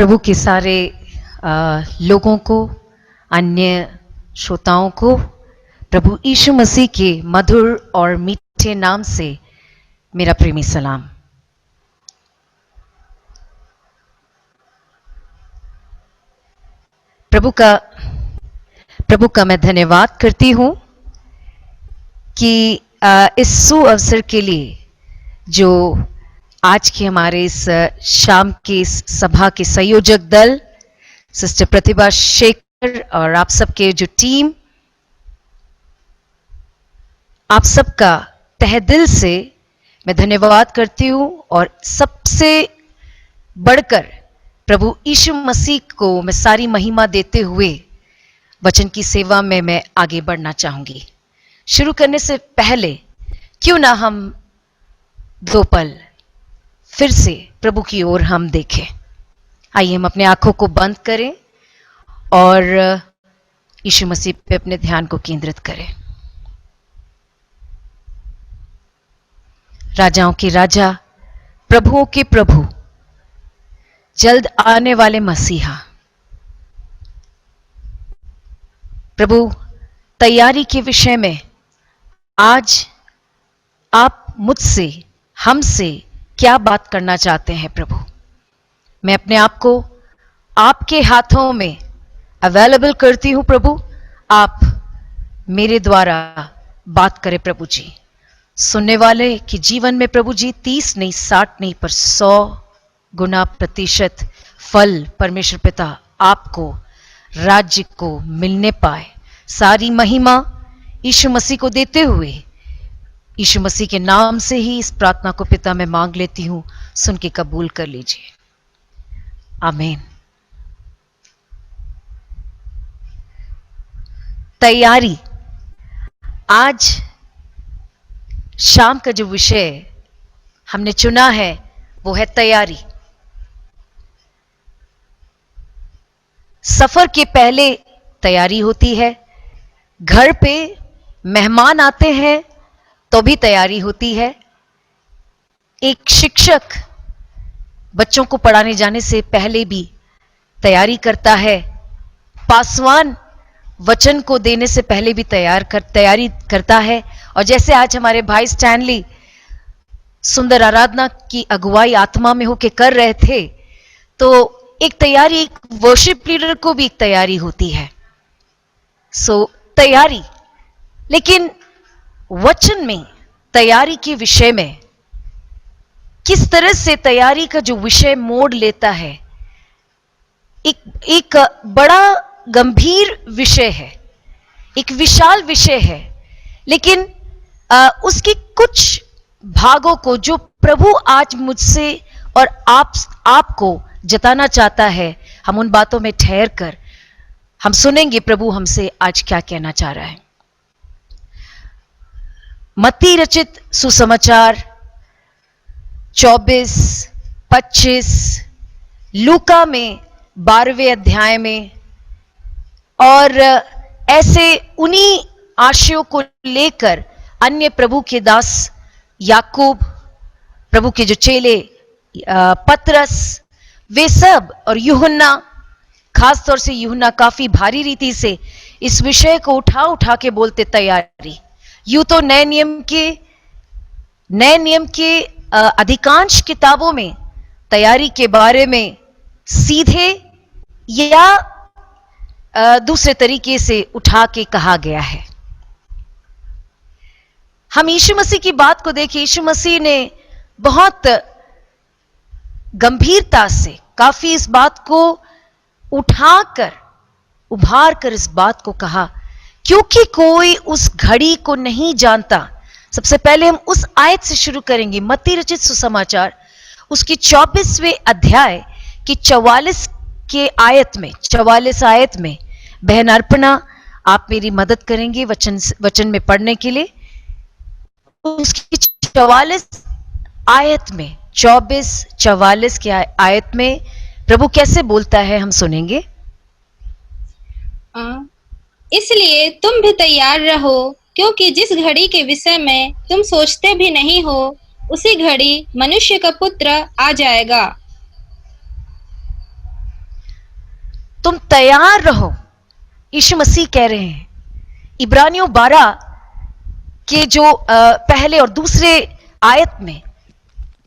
प्रभु के सारे लोगों को, अन्य श्रोताओं को प्रभु यीशु मसीह के मधुर और मीठे नाम से मेरा प्रेमी सलाम। प्रभु का मैं धन्यवाद करती हूँ कि इस सुअवसर के लिए जो आज के हमारे इस शाम की इस सभा के संयोजक दल सिस्टर प्रतिभा शेखर और आप सबके जो टीम, आप सबका तहे दिल से मैं धन्यवाद करती हूँ। और सबसे बढ़कर प्रभु यीशु मसीह को मैं सारी महिमा देते हुए वचन की सेवा में मैं आगे बढ़ना चाहूंगी। शुरू करने से पहले क्यों ना हम दो पल फिर से प्रभु की ओर हम देखें। आइए हम अपने आंखों को बंद करें और यीशु मसीह पे अपने ध्यान को केंद्रित करें। राजाओं के राजा, प्रभुओं के प्रभु, जल्द आने वाले मसीहा, प्रभु तैयारी के विषय में आज आप मुझसे, हमसे क्या बात करना चाहते हैं प्रभु। मैं अपने आप को आपके हाथों में अवेलेबल करती हूं प्रभु। आप मेरे द्वारा बात करें प्रभु जी। सुनने वाले के जीवन में प्रभु जी 30 नहीं 60 नहीं पर 100 गुना प्रतिशत फल परमेश्वर पिता आपको, राज्य को मिलने पाए। सारी महिमा यीशु मसीह को देते हुए यीशु मसीह के नाम से ही इस प्रार्थना को पिता मैं मांग लेती हूं, सुन के कबूल कर लीजिए। आमीन। तैयारी। आज शाम का जो विषय हमने चुना है वो है तैयारी। सफर के पहले तैयारी होती है, घर पे मेहमान आते हैं तो भी तैयारी होती है। एक शिक्षक बच्चों को पढ़ाने जाने से पहले भी तैयारी करता है। पासवान वचन को देने से पहले भी तैयारी करता है। और जैसे आज हमारे भाई स्टैनली सुंदर आराधना की अगुवाई आत्मा में होके कर रहे थे, तो एक तैयारी, एक वर्शिप लीडर को भी एक तैयारी होती है। सो तैयारी। लेकिन वचन में तैयारी के विषय में किस तरह से तैयारी का जो विषय मोड़ लेता है, एक बड़ा गंभीर विषय है, एक विशाल विषय है। लेकिन उसके कुछ भागों को जो प्रभु आज मुझसे और आपको जताना चाहता है, हम उन बातों में ठहर कर हम सुनेंगे प्रभु हमसे आज क्या कहना चाह रहा है। मत्ती रचित सुसमाचार 24, 25, लूका में 12वें अध्याय में, और ऐसे उन्हीं आशयों को लेकर अन्य प्रभु के दास याकूब, प्रभु के जो चेले पतरस, वे सब, और यूहन्ना, खास तौर से यूहन्ना काफी भारी रीति से इस विषय को उठा के बोलते तैयारी। यूं तो नए नियम के अधिकांश किताबों में तैयारी के बारे में सीधे या दूसरे तरीके से उठा के कहा गया है। हम यीशु मसीह की बात को देखें। यीशु मसीह ने बहुत गंभीरता से काफी इस बात को उठाकर, उभार कर इस बात को कहा, क्योंकि कोई उस घड़ी को नहीं जानता। सबसे पहले हम उस आयत से शुरू करेंगे, मत्ती रचित सुसमाचार उसकी 24वें अध्याय की 44 आयत में बहन अर्पणा आप मेरी मदद करेंगे वचन में पढ़ने के लिए। उसकी 44 आयत में, 24-44 की आयत में प्रभु कैसे बोलता है हम सुनेंगे। इसलिए तुम भी तैयार रहो, क्योंकि जिस घड़ी के विषय में तुम सोचते भी नहीं हो, उसी घड़ी मनुष्य का पुत्र आ जाएगा। तुम तैयार रहो, यीशु मसीह कह रहे हैं। इब्रानियों 12 के जो पहले और दूसरे आयत में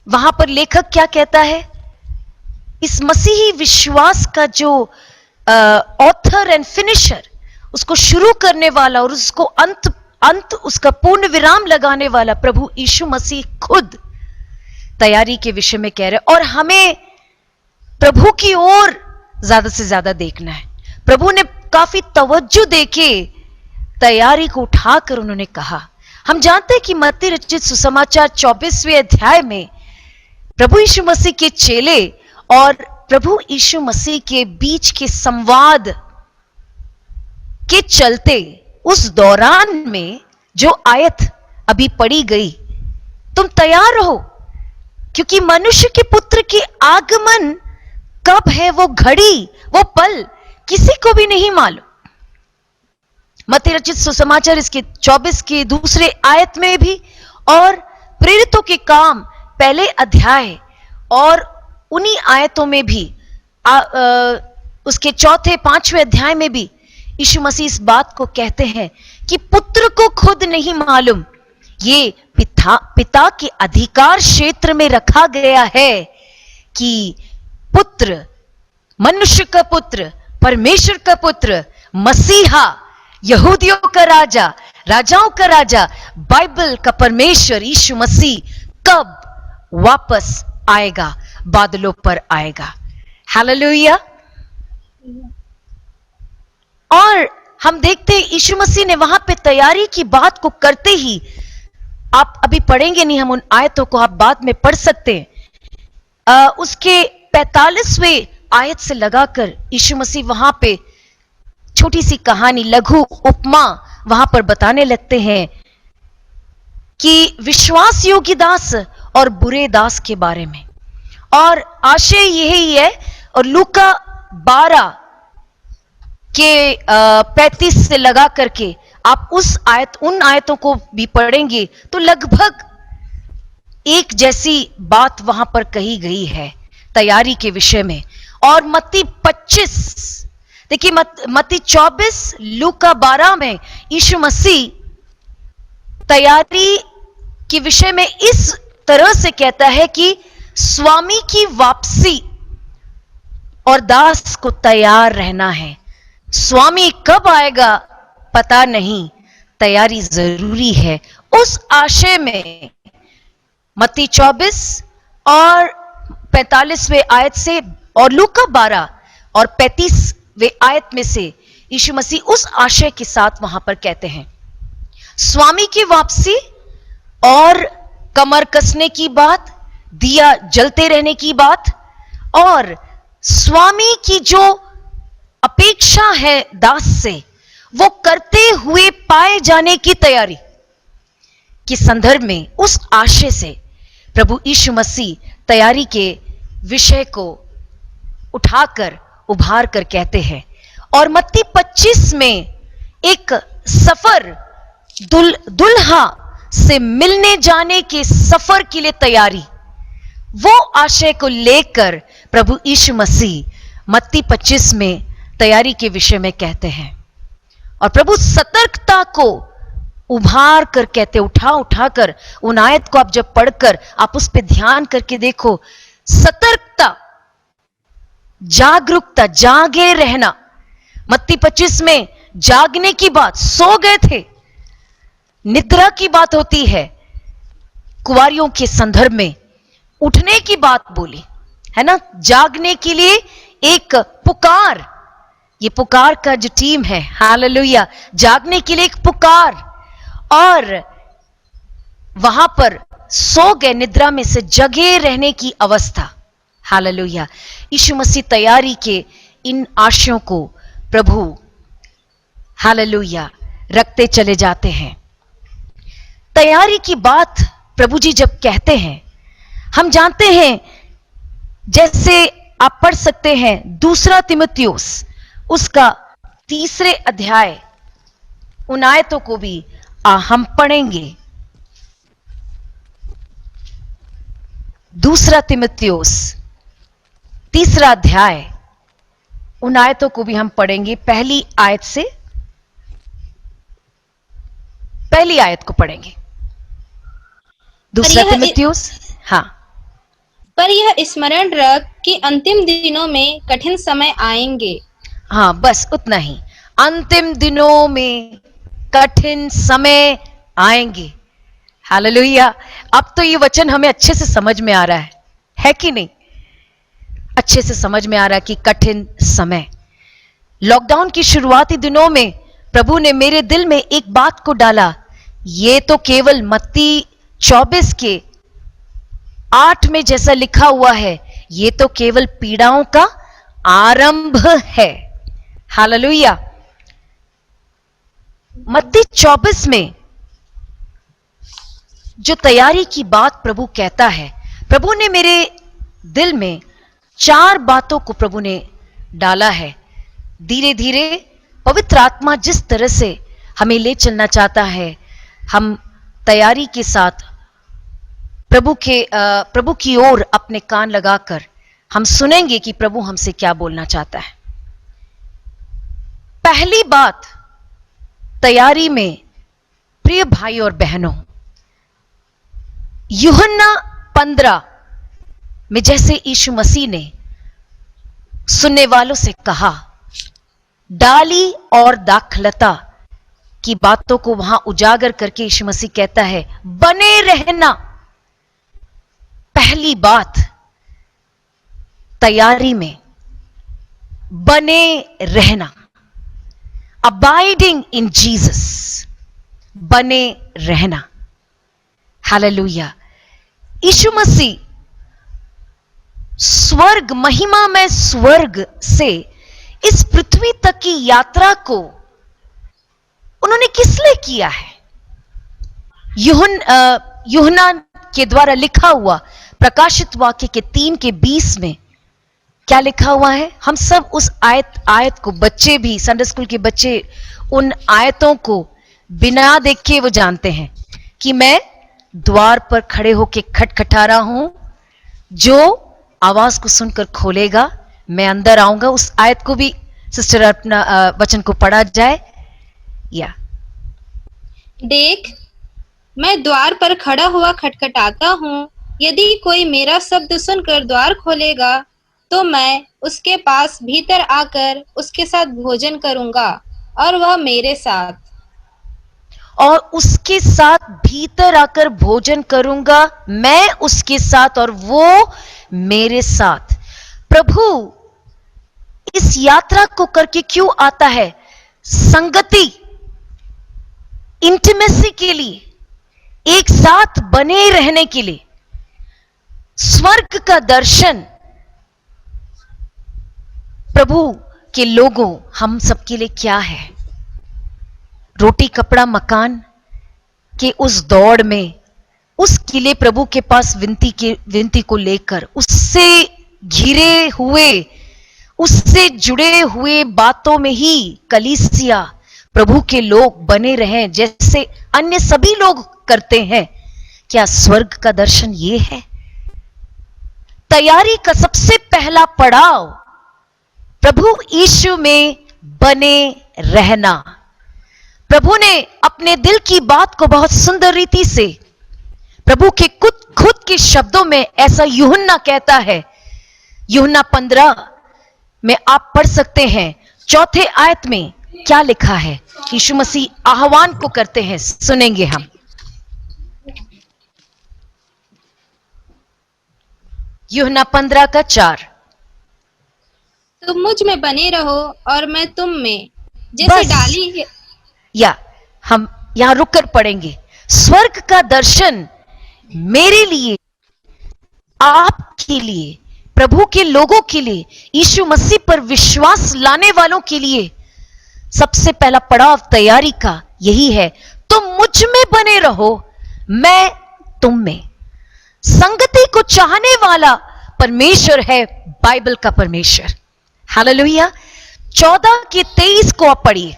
वहां पर लेखक क्या कहता है, इस मसीही विश्वास का जो ऑथर एंड फिनिशर, उसको शुरू करने वाला और उसको अंत उसका पूर्ण विराम लगाने वाला प्रभु यीशु मसीह खुद तैयारी के विषय में कह रहे। और हमें प्रभु की ओर ज्यादा से ज्यादा देखना है। प्रभु ने काफी तवज्जो देके तैयारी को उठाकर उन्होंने कहा। हम जानते हैं कि मत्ती रचित सुसमाचार 24वें अध्याय में प्रभु यीशु मसीह के चेले और प्रभु यीशु मसीह के बीच के संवाद के चलते उस दौरान में जो आयत अभी पढ़ी गई, तुम तैयार रहो क्योंकि मनुष्य के पुत्र के आगमन कब है, वो घड़ी, वो पल किसी को भी नहीं मालूम। मत्ती रचित सुसमाचार इसके 24 के दूसरे आयत में भी और प्रेरितों के काम पहले अध्याय और उन्हीं आयतों में भी उसके चौथे 5वें अध्याय में भी यीशु मसीह इस बात को कहते हैं कि पुत्र को खुद नहीं मालूम, ये पिता के अधिकार क्षेत्र में रखा गया है कि पुत्र, मनुष्य का पुत्र, परमेश्वर का पुत्र, मसीहा, यहूदियों का राजा, राजाओं का राजा, बाइबल का परमेश्वर यीशु मसीह कब वापस आएगा, बादलों पर आएगा। हालेलुया। और हम देखते हैं यीशु मसीह ने वहां पे तैयारी की बात को करते ही, आप अभी पढ़ेंगे नहीं, हम उन आयतों को आप बाद में पढ़ सकते हैं। उसके 45वें आयत से लगाकर यीशु मसीह वहां पे छोटी सी कहानी, लघु उपमा वहां पर बताने लगते हैं कि विश्वास योग्य दास और बुरे दास के बारे में। और आशय यही है। और लूका 12 के 35 से लगा करके आप उन आयतों को भी पढ़ेंगे तो लगभग एक जैसी बात वहां पर कही गई है तैयारी के विषय में। और मत्ती 25, देखिए मत्ती 24, लूका 12 में यीशु मसीह तैयारी के विषय में इस तरह से कहता है कि स्वामी की वापसी और दास को तैयार रहना है। स्वामी कब आएगा पता नहीं, तैयारी जरूरी है। उस आशय में मत्ती 24 और 45वें आयत से और लूका 12 और 35वें आयत में से यीशु मसीह उस आशय के साथ वहां पर कहते हैं, स्वामी की वापसी और कमर कसने की बात, दिया जलते रहने की बात, और स्वामी की जो अपेक्षा है दास से, वो करते हुए पाए जाने की तैयारी के संदर्भ में उस आशय से प्रभु यीशु मसीह तैयारी के विषय को उठाकर उभार कर कहते हैं। और मत्ती 25 में एक सफर, दुल्हा से मिलने जाने के सफर के लिए तैयारी, वो आशय को लेकर प्रभु यीशु मसीह मत्ती 25 में तैयारी के विषय में कहते हैं। और प्रभु सतर्कता को उभार कर कहते, उठाकर उन आयत को आप जब पढ़कर आप उस पर ध्यान करके देखो, सतर्कता, जागरूकता, जागे रहना। मत्ती 25 में जागने की बात, सो गए थे, निद्रा की बात होती है। कुंवारियों के संदर्भ में उठने की बात बोली है ना, जागने के लिए एक पुकार, ये पुकार का जो टीम है, हालेलुया, जागने के लिए एक पुकार। और वहां पर सो गए, निद्रा में से जगे रहने की अवस्था, हालेलुया। यीशु मसीह तैयारी के इन आशयों को प्रभु, हालेलुया, रखते चले जाते हैं। तैयारी की बात प्रभु जी जब कहते हैं, हम जानते हैं, जैसे आप पढ़ सकते हैं 2 तीमुथियुस उसका 3 अध्याय, उन आयतों को भी हम पढ़ेंगे। 2 तीमुथियुस 3 अध्याय उन आयतों को भी हम पढ़ेंगे। पहली आयत को पढ़ेंगे। दूसरा तीमुथियुस, हाँ। पर यह स्मरण रख कि अंतिम दिनों में कठिन समय आएंगे। हाँ, बस उतना ही। अंतिम दिनों में कठिन समय आएंगे। हालेलुया। अब तो ये वचन हमें अच्छे से समझ में आ रहा है कि नहीं? अच्छे से समझ में आ रहा है कि कठिन समय। लॉकडाउन की शुरुआती दिनों में प्रभु ने मेरे दिल में एक बात को डाला। ये तो केवल मत्ती 24 के 8 में जैसा लिखा हुआ है, ये तो केवल पीड़ाओं का आरंभ है। हालेलुया। मत्ती 24 में जो तैयारी की बात प्रभु कहता है, प्रभु ने मेरे दिल में 4 बातों को प्रभु ने डाला है। धीरे धीरे पवित्र आत्मा जिस तरह से हमें ले चलना चाहता है, हम तैयारी के साथ प्रभु की ओर अपने कान लगाकर हम सुनेंगे कि प्रभु हमसे क्या बोलना चाहता है। पहली बात तैयारी में, प्रिय भाई और बहनों, यूहन्ना 15 में जैसे यीशु मसीह ने सुनने वालों से कहा, डाली और दाखलता की बातों को वहां उजागर करके यीशु मसीह कहता है, बने रहना। पहली बात तैयारी में बने रहना, अबाइडिंग इन जीसस, बने रहना। हालेलुया। यीशु मसीह स्वर्ग, महिमा में स्वर्ग से इस पृथ्वी तक की यात्रा को उन्होंने किस लिए किया है? यूहन्ना के द्वारा लिखा हुआ प्रकाशित वाक्य के 3 के 20 में क्या लिखा हुआ है? हम सब उस आयत को, बच्चे भी, संडे स्कूल के बच्चे उन आयतों को बिना देखे वो जानते हैं कि मैं द्वार पर खड़े होकर खटखटा रहा हूं, जो आवाज को सुनकर खोलेगा मैं अंदर आऊंगा। उस आयत को भी सिस्टर अपना वचन को पढ़ा जाए। या देख, मैं द्वार पर खड़ा हुआ खटखटाता हूँ। यदि कोई मेरा शब्द सुनकर द्वार खोलेगा तो मैं उसके पास भीतर आकर उसके साथ भोजन करूंगा और वह मेरे साथ, और उसके साथ भीतर आकर भोजन करूंगा, मैं उसके साथ और वो मेरे साथ। प्रभु इस यात्रा को करके क्यों आता है? संगति, इंटीमेसी के लिए, एक साथ बने रहने के लिए। स्वर्ग का दर्शन प्रभु के लोगों, हम सबके लिए क्या है? रोटी कपड़ा मकान के उस दौड़ में, उसके लिए प्रभु के पास विनती को लेकर, उससे घिरे हुए, उससे जुड़े हुए बातों में ही कलीसिया, प्रभु के लोग बने रहें जैसे अन्य सभी लोग करते हैं। क्या स्वर्ग का दर्शन ये है? तैयारी का सबसे पहला पड़ाव प्रभु यीशु में बने रहना। प्रभु ने अपने दिल की बात को बहुत सुंदर रीति से प्रभु के खुद के शब्दों में ऐसा यूहन्ना कहता है। यूहन्ना 15 में आप पढ़ सकते हैं, 4 आयत में क्या लिखा है? यीशु मसीह आह्वान को करते हैं, सुनेंगे हम। यूहन्ना 15 का 4। तुम मुझ में बने रहो और मैं तुम में, जैसे डाली है। या हम यहां रुककर पढ़ेंगे। स्वर्ग का दर्शन मेरे लिए, आपके लिए, प्रभु के लोगों के लिए, यीशु मसीह पर विश्वास लाने वालों के लिए सबसे पहला पड़ाव तैयारी का यही है, तुम मुझ में बने रहो, मैं तुम में। संगति को चाहने वाला परमेश्वर है, बाइबल का परमेश्वर। हालेलुया। 14 के 23 को आप पढ़िए,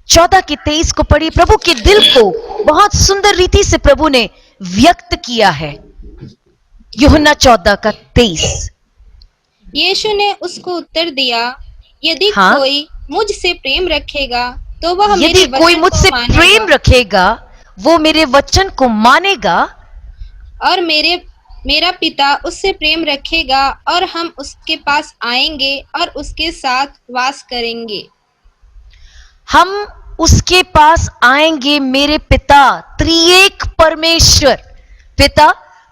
14 के 23 को पढ़िए। प्रभु के दिल को बहुत सुंदर रीति से प्रभु ने व्यक्त किया है। यूहन्ना 14 का 23। यीशु ने उसको उत्तर दिया, यदि हाँ। कोई मुझसे प्रेम रखेगा तो वह यदि मेरे कोई वचन को मुझसे मानेगा, प्रेम रखेगा वो मेरे वचन को मानेगा और मेरा पिता उससे प्रेम रखेगा और हम उसके पास आएंगे और उसके साथ वास करेंगे। हम उसके पास आएंगे। मेरे पिता त्रिएक परमेश्वर, पिता,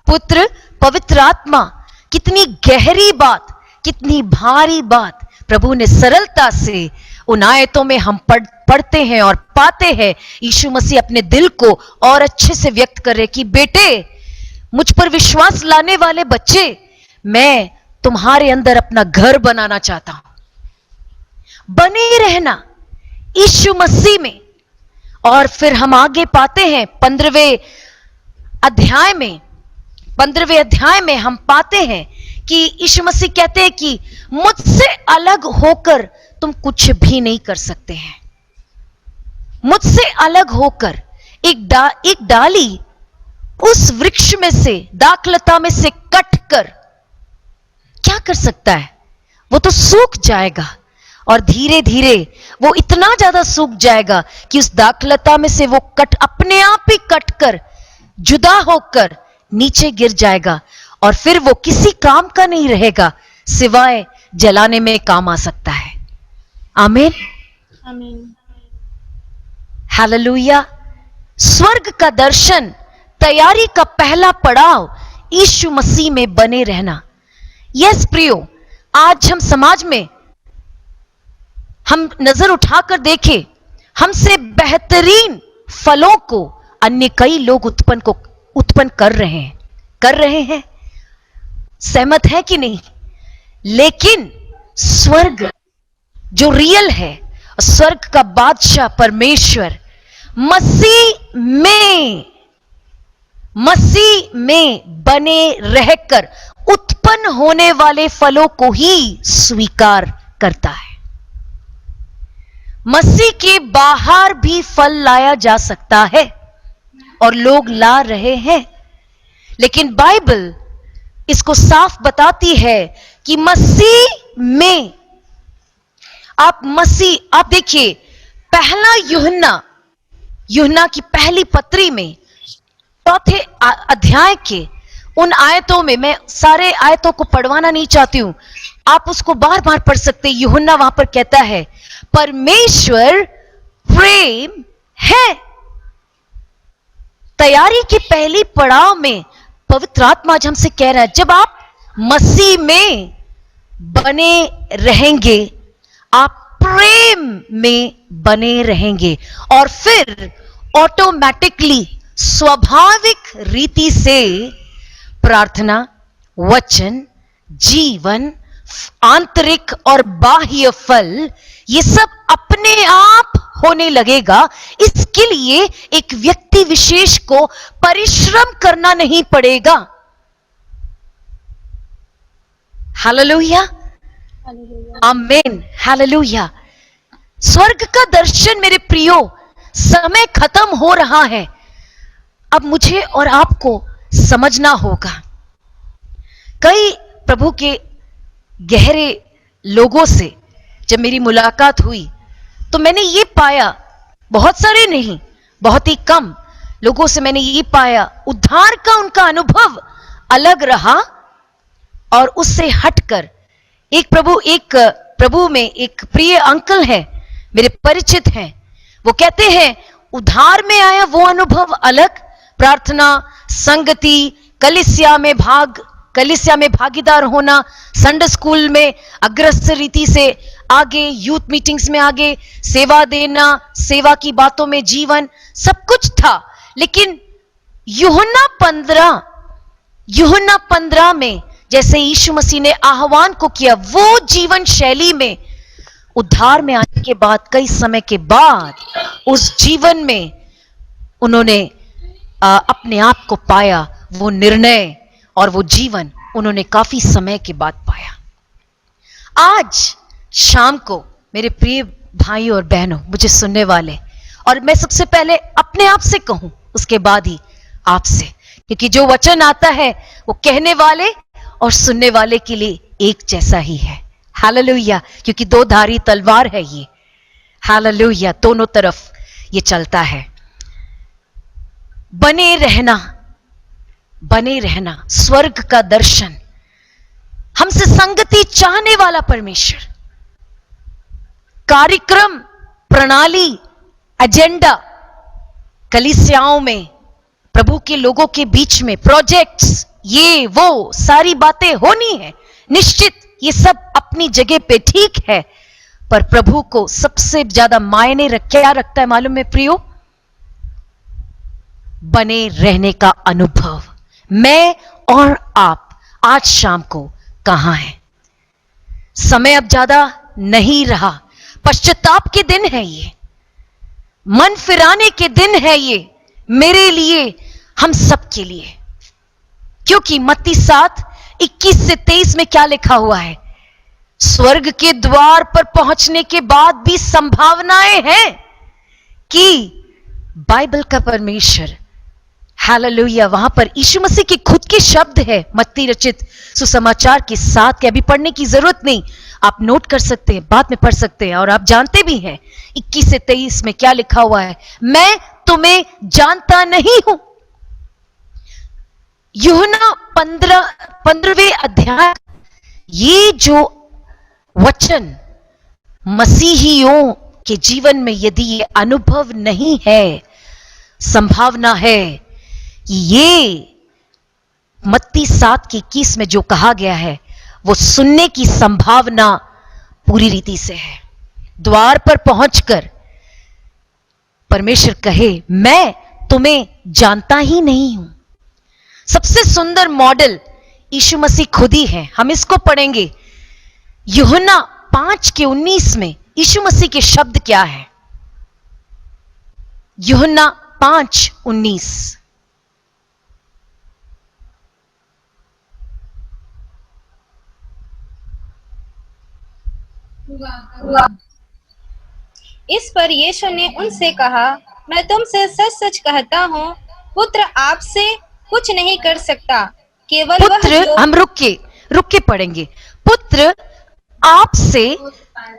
पुत्र, पवित्र आत्मा। कितनी गहरी बात, कितनी भारी बात प्रभु ने सरलता से उन आयतों में हम पढ़ते हैं और पाते हैं। यीशु मसीह अपने दिल को और अच्छे से व्यक्त कर रहे कि बेटे, मुझ पर विश्वास लाने वाले बच्चे, मैं तुम्हारे अंदर अपना घर बनाना चाहता हूं। बने रहना यीशु मसीह में। और फिर हम आगे पाते हैं 15वें अध्याय में हम पाते हैं कि यीशु मसीह कहते हैं कि मुझसे अलग होकर तुम कुछ भी नहीं कर सकते हैं। मुझसे अलग होकर एक डाली उस वृक्ष में से, दाखलता में से कटकर क्या कर सकता है? वो तो सूख जाएगा और धीरे धीरे वो इतना ज्यादा सूख जाएगा कि उस दाखलता में से वो अपने आप ही कटकर जुदा होकर नीचे गिर जाएगा और फिर वो किसी काम का नहीं रहेगा सिवाय जलाने में काम आ सकता है। आमीन, आमीन। हालेलुया। स्वर्ग का दर्शन, तैयारी का पहला पड़ाव यीशु मसीह में बने रहना। यस प्रियो, आज हम समाज में हम नजर उठाकर देखें, हमसे बेहतरीन फलों को अन्य कई लोग उत्पन्न कर रहे हैं। सहमत है कि नहीं? लेकिन स्वर्ग जो रियल है, स्वर्ग का बादशाह परमेश्वर मसीह में बने रहकर उत्पन्न होने वाले फलों को ही स्वीकार करता है। मसीह के बाहर भी फल लाया जा सकता है और लोग ला रहे हैं, लेकिन बाइबल इसको साफ बताती है कि मसीह में आप देखिए, पहला यूहन्ना की पहली पत्री में 4 अध्याय के उन आयतों में, मैं सारे आयतों को पढ़वाना नहीं चाहती हूं, आप उसको बार बार पढ़ सकते। यूहन्ना वहां पर कहता है परमेश्वर प्रेम है। तैयारी के पहली पड़ाव में पवित्र आत्मा आज हमसे कह रहा है, जब आप मसीह में बने रहेंगे, आप प्रेम में बने रहेंगे और फिर ऑटोमेटिकली, स्वाभाविक रीति से प्रार्थना, वचन, जीवन, आंतरिक और बाह्य फल, ये सब अपने आप होने लगेगा। इसके लिए एक व्यक्ति विशेष को परिश्रम करना नहीं पड़ेगा। हालेलुया, आमीन, हालेलुया। स्वर्ग का दर्शन मेरे प्रियो, समय खत्म हो रहा है, अब मुझे और आपको समझना होगा। कई प्रभु के गहरे लोगों से जब मेरी मुलाकात हुई तो मैंने ये पाया, बहुत सारे नहीं, बहुत ही कम लोगों से मैंने ये पाया, उद्धार का उनका अनुभव अलग रहा और उससे हटकर एक प्रभु में एक प्रिय अंकल है, मेरे परिचित हैं, वो कहते हैं उद्धार में आया वो अनुभव अलग, प्रार्थना, संगति, कलीसिया में भागीदार होना, संडे स्कूल में अग्रस्त रीति से आगे, यूथ मीटिंग्स में आगे, सेवा देना, सेवा की बातों में जीवन, सब कुछ था। लेकिन यूहन्ना 15 में जैसे यीशु मसीह ने आह्वान को किया, वो जीवन शैली में उद्धार में आने के बाद, कई समय के बाद उस जीवन में उन्होंने अपने आप को पाया, वो निर्णय और वो जीवन उन्होंने काफी समय के बाद पाया। आज शाम को मेरे प्रिय भाई और बहनों, मुझे सुनने वाले, और मैं सबसे पहले अपने आप से कहूं, उसके बाद ही आपसे, क्योंकि जो वचन आता है वो कहने वाले और सुनने वाले के लिए एक जैसा ही है। हालेलुया, क्योंकि दो धारी तलवार है ये। हालेलुया, दोनों तरफ ये चलता है। बने रहना, बने रहना, स्वर्ग का दर्शन, हमसे संगति चाहने वाला परमेश्वर, कार्यक्रम, प्रणाली, एजेंडा, कलीसियाओं में, प्रभु के लोगों के बीच में प्रोजेक्ट्स, ये वो सारी बातें होनी है निश्चित, ये सब अपनी जगह पे ठीक है, पर प्रभु को सबसे ज्यादा मायने क्या रखता है मालूम है प्रियो? बने रहने का अनुभव। मैं और आप आज शाम को कहां हैं? समय अब ज्यादा नहीं रहा, पश्चाताप के दिन है ये, मन फिराने के दिन है ये, मेरे लिए, हम सब के लिए। क्योंकि मत्ती 7:21-23 में क्या लिखा हुआ है? स्वर्ग के द्वार पर पहुंचने के बाद भी संभावनाएं हैं कि बाइबल का परमेश्वर, हालेलुया, वहां पर यीशु मसीह के खुद के शब्द है मत्ती रचित सुसमाचार के 7 के, अभी पढ़ने की जरूरत नहीं, आप नोट कर सकते हैं, बाद में पढ़ सकते हैं, और आप जानते भी हैं 21 से 23 में क्या लिखा हुआ है? मैं तुम्हें जानता नहीं हूं। यूहन्ना 15वें अध्याय, ये जो वचन मसीहियों के जीवन में यदि ये अनुभव नहीं है, संभावना है कि ये मत्ती 7:21 में जो कहा गया है वो सुनने की संभावना पूरी रीति से है। द्वार पर पहुंचकर परमेश्वर कहे, मैं तुम्हें जानता ही नहीं हूं। सबसे सुंदर मॉडल यीशु मसीह खुद ही है। हम इसको पढ़ेंगे। यूहन्ना 5:19 में यीशु मसीह के शब्द क्या है? यूहन्ना 5:19, इस पर यीशु ने उनसे कहा, मैं तुमसे सच सच कहता हूँ, पुत्र आपसे कुछ नहीं कर सकता, केवल पुत्र, वह जो... हम रुक के पढ़ेंगे। पुत्र आपसे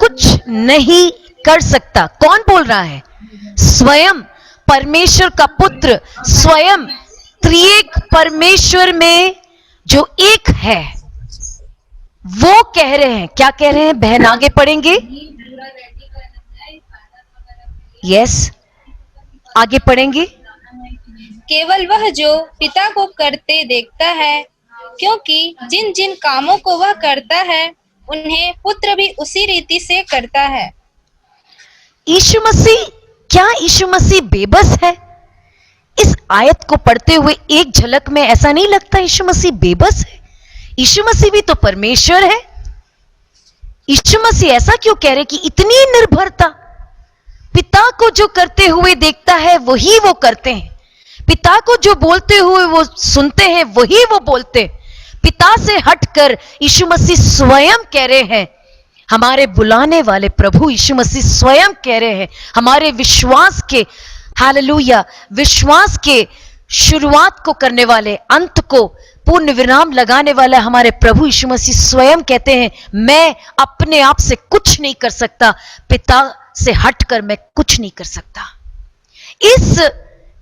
कुछ नहीं कर सकता। कौन बोल रहा है? स्वयं परमेश्वर का पुत्र, स्वयं त्रिएक परमेश्वर में जो एक है, वो कह रहे हैं। क्या कह रहे हैं? बहन आगे पढ़ेंगे। यस, आगे पढ़ेंगे। केवल वह जो पिता को करते देखता है, क्योंकि जिन जिन कामों को वह करता है उन्हें पुत्र भी उसी रीति से करता है। यीशु मसीह, क्या यीशु मसीह बेबस है? इस आयत को पढ़ते हुए एक झलक में ऐसा नहीं लगता यीशु मसीह बेबस है? यीशु मसीह भी तो परमेश्वर है। यीशु मसीह ऐसा क्यों कह रहे कि इतनी निर्भरता? पिता को जो करते हुए देखता है वही वो करते हैं, पिता को जो बोलते हुए वो सुनते हैं वही वो बोलते हैं। पिता से हटकर यीशु मसीह स्वयं कह रहे हैं, हमारे बुलाने वाले प्रभु यीशु मसीह स्वयं कह रहे हैं, हमारे विश्वास के, हालेलुया, विश्वास के शुरुआत को करने वाले, अंत को पूर्ण विराम लगाने वाला हमारे प्रभु यीशु मसीह स्वयं कहते हैं, मैं अपने आप से कुछ नहीं कर सकता, पिता से हटकर मैं कुछ नहीं कर सकता। इस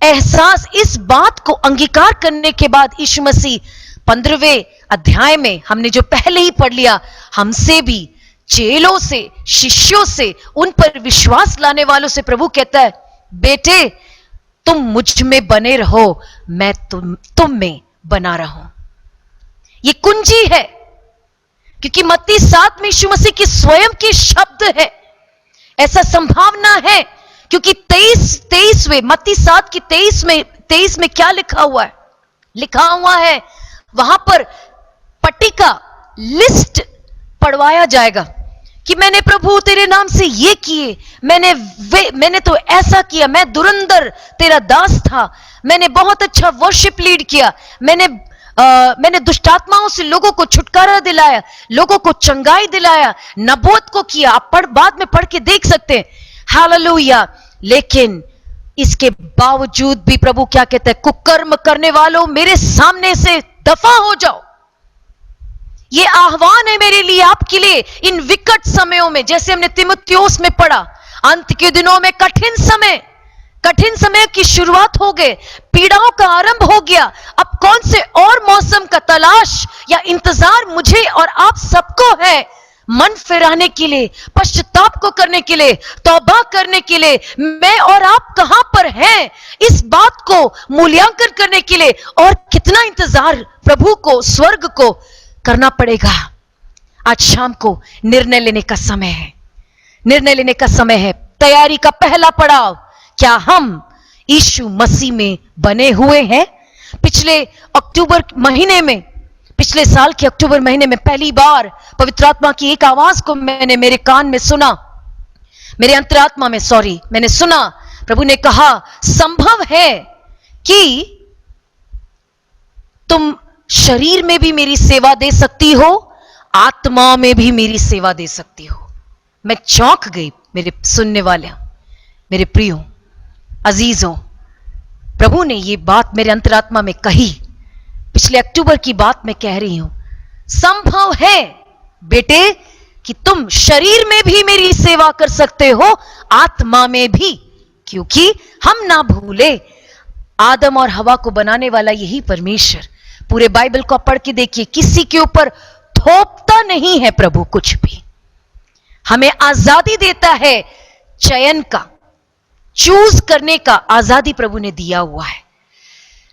एहसास, इस बात को अंगीकार करने के बाद यीशु मसीह 15वें अध्याय में, हमने जो पहले ही पढ़ लिया, हमसे भी, चेलों से, शिष्यों से, उन पर विश्वास लाने वालों से प्रभु कहता है, बेटे तुम मुझ में बने रहो, मैं तुम में बना रहूं। ये कुंजी है, क्योंकि मत्ती 7 में यीशु मसीह के स्वयं के शब्द है। ऐसा संभावना है क्योंकि 23वें मत्ती 7 की 23 में क्या लिखा हुआ है? लिखा हुआ है वहां पर पट्टिका, लिस्ट पढ़वाया जाएगा कि मैंने प्रभु तेरे नाम से ये किए, मैंने तो ऐसा किया, मैं दुरंदर तेरा दास था, मैंने बहुत अच्छा वर्शिप लीड किया, मैंने दुष्टात्माओं से लोगों को छुटकारा दिलाया, लोगों को चंगाई दिलाया, नबूवत को किया। आप बाद में पढ़ के देख सकते हैं। हालेलुया। लेकिन इसके बावजूद भी प्रभु क्या कहते हैं? कुकर्म करने वालों, मेरे सामने से दफा हो जाओ। ये आह्वान है मेरे लिए, आपके लिए, इन विकट समयों में, जैसे हमने तीमुथियुस में पढ़ा, अंत के दिनों में कठिन समय की शुरुआत हो गए, पीड़ाओं का आरंभ हो गया। अब कौन से और मौसम का तलाश या इंतजार मुझे और आप सबको है? मन फिराने के लिए, पश्चाताप को करने के लिए, तौबा करने के लिए मैं और आप कहां पर हैं? इस बात को मूल्यांकन करने के लिए और कितना इंतजार प्रभु को, स्वर्ग को करना पड़ेगा। आज शाम को निर्णय लेने का समय है, निर्णय लेने का समय है। तैयारी का पहला पड़ाव, क्या हम यीशु मसीह में बने हुए हैं? पिछले साल के अक्टूबर महीने में पहली बार पवित्र आत्मा की एक आवाज को मैंने मेरे कान में सुना, मेरे अंतरात्मा में मैंने सुना। प्रभु ने कहा, संभव है कि तुम शरीर में भी मेरी सेवा दे सकती हो, आत्मा में भी मेरी सेवा दे सकती हो। मैं चौंक गई। मेरे सुनने वाले, मेरे प्रियो, अजीजों, प्रभु ने यह बात मेरे अंतरात्मा में कही। पिछले अक्टूबर की बात मैं कह रही हूं। संभव है बेटे कि तुम शरीर में भी मेरी सेवा कर सकते हो, आत्मा में भी। क्योंकि हम ना भूले, आदम और हवा को बनाने वाला यही परमेश्वर। पूरे बाइबल को पढ़ के देखिए, किसी के ऊपर थोपता नहीं है प्रभु कुछ भी। हमें आजादी देता है, चयन का, चूज करने का आजादी प्रभु ने दिया हुआ है।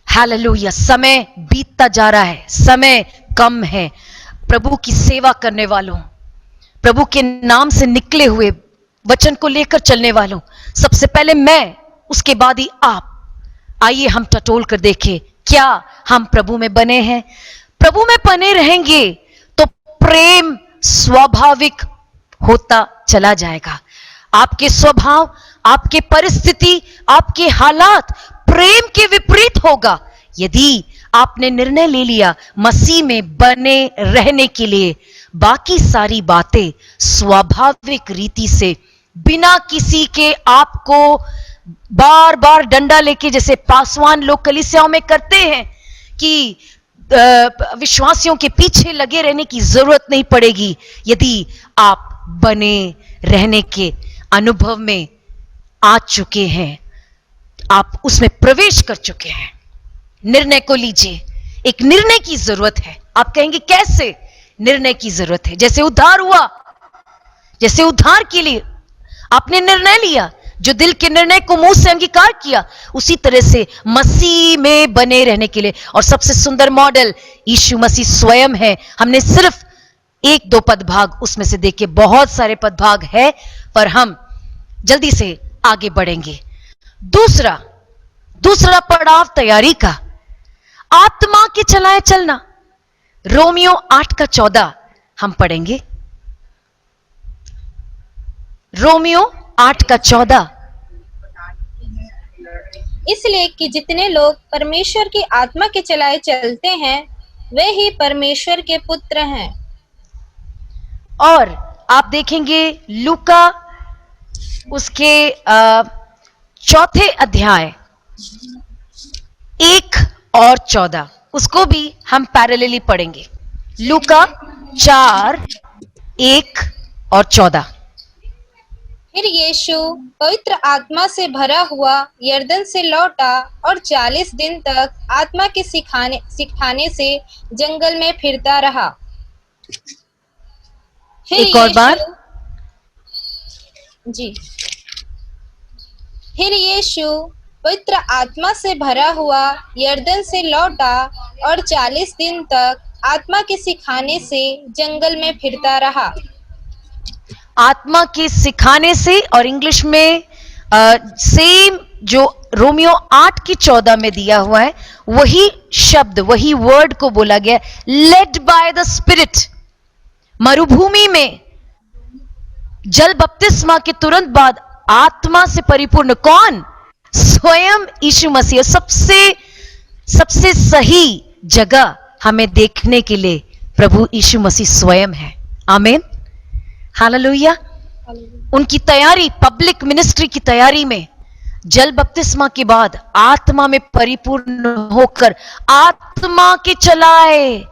हालेलुया। समय बीतता जा रहा है, समय कम है। प्रभु की सेवा करने वालों, प्रभु के नाम से निकले हुए वचन को लेकर चलने वालों, सबसे पहले मैं, उसके बाद ही आप। आइए हम टटोल कर देखें, क्या हम प्रभु में बने हैं? प्रभु में बने रहेंगे तो प्रेम स्वाभाविक होता चला जाएगा। आपके स्वभाव, आपके परिस्थिति, आपके हालात प्रेम के विपरीत होगा। यदि आपने निर्णय ले लिया मसीह में बने रहने के लिए, बाकी सारी बातें स्वाभाविक रीति से, बिना किसी के आपको बार बार डंडा लेके, जैसे पासवान लोग कलीसियाओं में करते हैं, कि विश्वासियों के पीछे लगे रहने की जरूरत नहीं पड़ेगी। यदि आप बने रहने के अनुभव में आ चुके हैं, आप उसमें प्रवेश कर चुके हैं, निर्णय को लीजिए। एक निर्णय की जरूरत है। आप कहेंगे कैसे? निर्णय की जरूरत है। जैसे उद्धार हुआ, जैसे उद्धार के लिए आपने निर्णय लिया, जो दिल के निर्णय को मुंह से अंगीकार किया, उसी तरह से मसीह में बने रहने के लिए। और सबसे सुंदर मॉडल यीशु मसीह स्वयं है। हमने सिर्फ एक दो पदभाग उसमें से देखे, बहुत सारे पदभाग है, पर हम जल्दी से आगे बढ़ेंगे। दूसरा पड़ाव तैयारी का, आत्मा के चलाए चलना। रोमियो 8:14 हम पढ़ेंगे। रोमियो 8:14। इसलिए कि जितने लोग परमेश्वर की आत्मा के चलाए चलते हैं, वे ही परमेश्वर के पुत्र हैं। और आप देखेंगे लूका उसके 4 अध्याय 1 और 14, उसको भी हम पैरेलली पढ़ेंगे। लूका 4:1 और 14। फिर यीशु पवित्र आत्मा से भरा हुआ यरदन से लौटा और 40 दिन तक आत्मा के सिखाने से जंगल में फिरता रहा। एक और बार जी। फिर यीशु पवित्र आत्मा से भरा हुआ यरदन से लौटा और 40 दिन तक आत्मा के सिखाने से जंगल में फिरता रहा। आत्मा के सिखाने से, और इंग्लिश में सेम जो रोमियो 8:14 में दिया हुआ है, वही शब्द, वही वर्ड को बोला गया, लेड बाय द स्पिरिट। मरुभूमि में जल बपतिस्मा के तुरंत बाद आत्मा से परिपूर्ण कौन? स्वयं यीशु मसीह। सबसे सही जगह हमें देखने के लिए प्रभु यीशु मसीह स्वयं है। आमीन, हालेलुया। उनकी तैयारी, पब्लिक मिनिस्ट्री की तैयारी में, जल बपतिस्मा के बाद आत्मा में परिपूर्ण होकर आत्मा के चलाए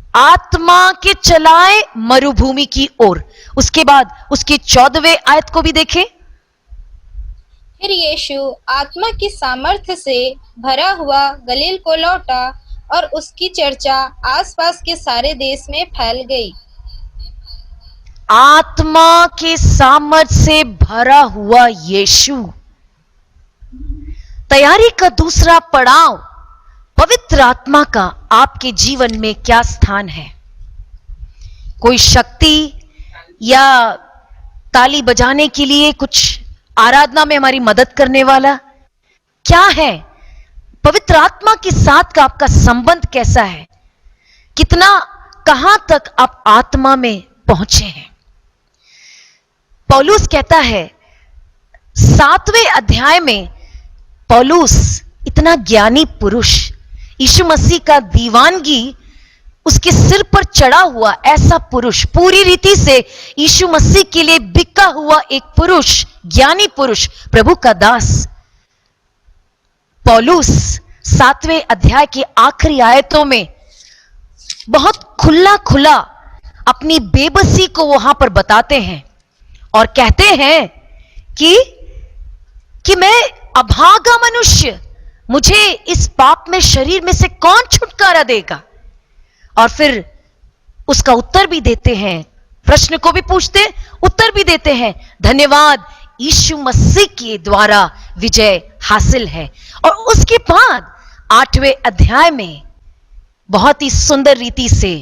आत्मा के चलाए मरुभूमि की ओर। उसके बाद उसके 14वें आयत को भी देखें। फिर यीशु आत्मा की सामर्थ्य से भरा हुआ गलील को लौटा और उसकी चर्चा आसपास के सारे देश में फैल गई। आत्मा के सामर्थ्य से भरा हुआ यीशु। तैयारी का दूसरा पड़ाव, पवित्र आत्मा का आपके जीवन में क्या स्थान है? कोई शक्ति या ताली बजाने के लिए कुछ आराधना में हमारी मदद करने वाला क्या है? पवित्र आत्मा के साथ का आपका संबंध कैसा है? कितना, कहां तक आप आत्मा में पहुंचे हैं? पौलुस कहता है 7वें अध्याय में, पौलुस इतना ज्ञानी पुरुष, यीशु मसीह का दीवानगी उसके सिर पर चढ़ा हुआ ऐसा पुरुष, पूरी रीति से यीशु मसीह के लिए बिका हुआ एक पुरुष, ज्ञानी पुरुष, प्रभु का दास पौलुस 7वें अध्याय की आखिरी आयतों में बहुत खुला खुला अपनी बेबसी को वहां पर बताते हैं और कहते हैं कि मैं अभागा मनुष्य, मुझे इस पाप में शरीर में से कौन छुटकारा देगा? और फिर उसका उत्तर भी देते हैं, प्रश्न को भी पूछते, उत्तर भी देते हैं, धन्यवाद यीशु मसीह के द्वारा विजय हासिल है। और उसके बाद 8वें अध्याय में बहुत ही सुंदर रीति से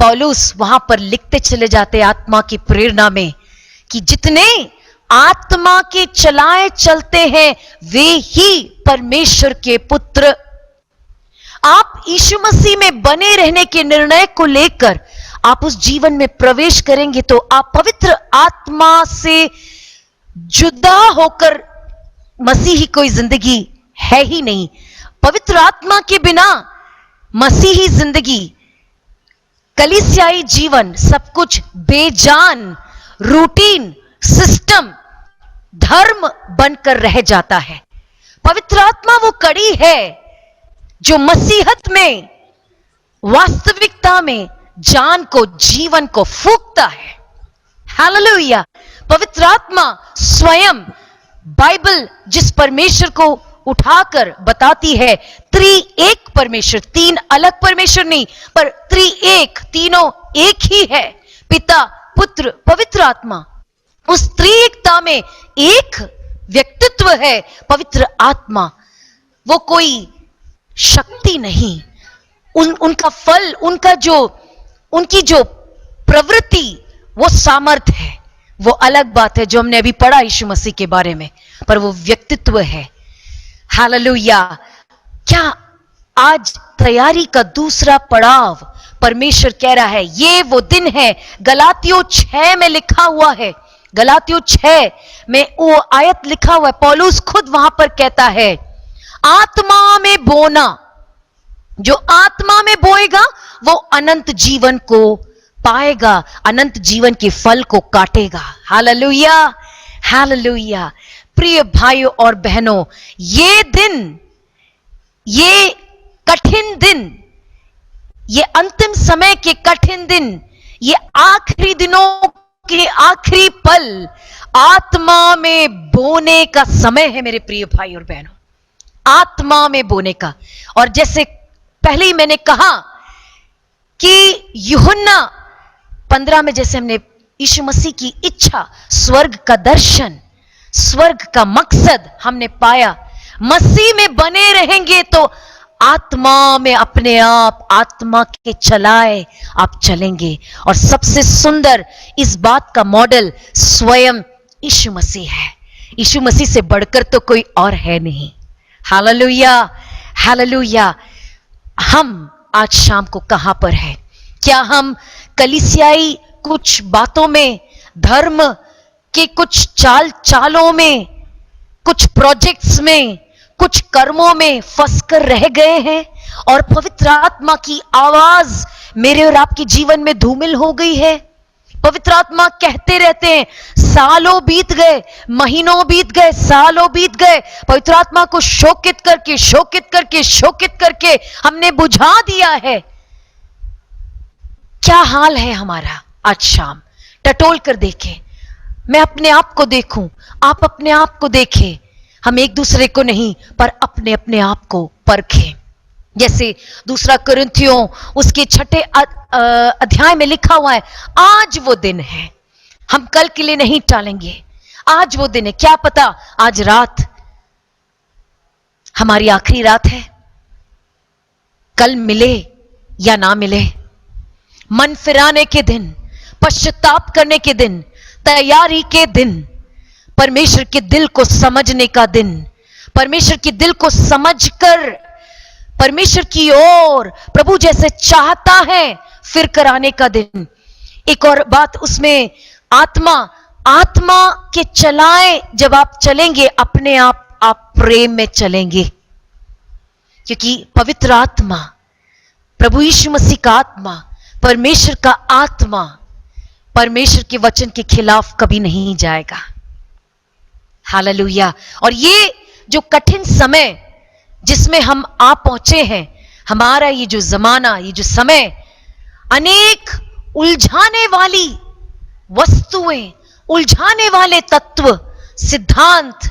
पौलुस वहां पर लिखते चले जाते आत्मा की प्रेरणा में कि जितने आत्मा के चलाए चलते हैं वे ही परमेश्वर के पुत्र। आप यीशु मसीह में बने रहने के निर्णय को लेकर आप उस जीवन में प्रवेश करेंगे तो आप पवित्र आत्मा से जुदा होकर, मसीही कोई जिंदगी है ही नहीं। पवित्र आत्मा के बिना मसीही जिंदगी, कलीसियाई जीवन सब कुछ बेजान, रूटीन, सिस्टम, धर्म बनकर रह जाता है। पवित्र आत्मा वो कड़ी है जो मसीहत में, वास्तविकता में जान को, जीवन को फूंकता है। हालेलुया। पवित्र आत्मा स्वयं, बाइबल जिस परमेश्वर को उठाकर बताती है, त्रिएक परमेश्वर, तीन अलग परमेश्वर नहीं, पर त्रिएक, तीनों एक ही है, पिता, पुत्र, पवित्र आत्मा। उस त्रिएकता में एक व्यक्तित्व है पवित्र आत्मा। वो कोई शक्ति नहीं, उनका फल, उनकी जो प्रवृत्ति, वो सामर्थ है, वो अलग बात है जो हमने अभी पढ़ा यीशु मसीह के बारे में, पर वो व्यक्तित्व है। हालेलुया। क्या आज तैयारी का दूसरा पड़ाव परमेश्वर कह रहा है, ये वो दिन है। गलातियों 6 में लिखा हुआ है, गलातियों 6 में वो आयत लिखा हुआ है, पौलुस खुद वहां पर कहता है, आत्मा में बोना, जो आत्मा में बोएगा वो अनंत जीवन को पाएगा, अनंत जीवन के फल को काटेगा। Hallelujah, hallelujah. प्रिय भाइयों और बहनों, ये दिन, ये कठिन दिन, ये अंतिम समय के कठिन दिन, ये आखिरी दिनों के आखिरी पल, आत्मा में बोने का समय है मेरे प्रिय भाई और बहनों, आत्मा में बोने का। और जैसे पहले ही मैंने कहा कि यूहन्ना 15 में जैसे हमने यीशु मसीह की इच्छा, स्वर्ग का दर्शन, स्वर्ग का मकसद हमने पाया, मसीह में बने रहेंगे तो आत्मा में अपने आप, आत्मा के चलाए आप चलेंगे। और सबसे सुंदर इस बात का मॉडल स्वयं यीशु मसीह है। यीशु मसीह से बढ़कर तो कोई और है नहीं। Hallelujah, hallelujah. हम आज शाम को कहां पर हैं? क्या हम कलीसियाई कुछ बातों में, धर्म के कुछ चालों में, कुछ प्रोजेक्ट्स में, कुछ कर्मों में फंस कर रह गए हैं और पवित्र आत्मा की आवाज मेरे और आपके जीवन में धूमिल हो गई है? पवित्र आत्मा कहते रहते हैं, सालों बीत गए, महीनों बीत गए, सालों बीत गए, पवित्र आत्मा को शोकित करके हमने बुझा दिया है। क्या हाल है हमारा आज शाम? टटोल कर देखें, मैं अपने आप को देखूं, आप अपने आप को देखें। हम एक दूसरे को नहीं पर अपने अपने आप को परखें। जैसे दूसरा कुरिन्थियों उसके 6 अध्याय में लिखा हुआ है, आज वो दिन है, हम कल के लिए नहीं टालेंगे। आज वो दिन है, क्या पता आज रात हमारी आखिरी रात है, कल मिले या ना मिले। मन फिराने के दिन, पश्चाताप करने के दिन, तैयारी के दिन, परमेश्वर के दिल को समझने का दिन, परमेश्वर के दिल को समझकर परमेश्वर की ओर प्रभु जैसे चाहता है फिर कराने का दिन। एक और बात उसमें, आत्मा के चलाए जब आप चलेंगे, अपने आप प्रेम में चलेंगे, क्योंकि पवित्र आत्मा, प्रभु यीशु मसीह का आत्मा, परमेश्वर का आत्मा परमेश्वर के वचन के खिलाफ कभी नहीं जाएगा। हालेलुया। और ये जो कठिन समय जिसमें हम आ पहुंचे हैं, हमारा ये जो जमाना, ये जो समय, अनेक उलझाने वाली वस्तुएं, उलझाने वाले तत्व, सिद्धांत,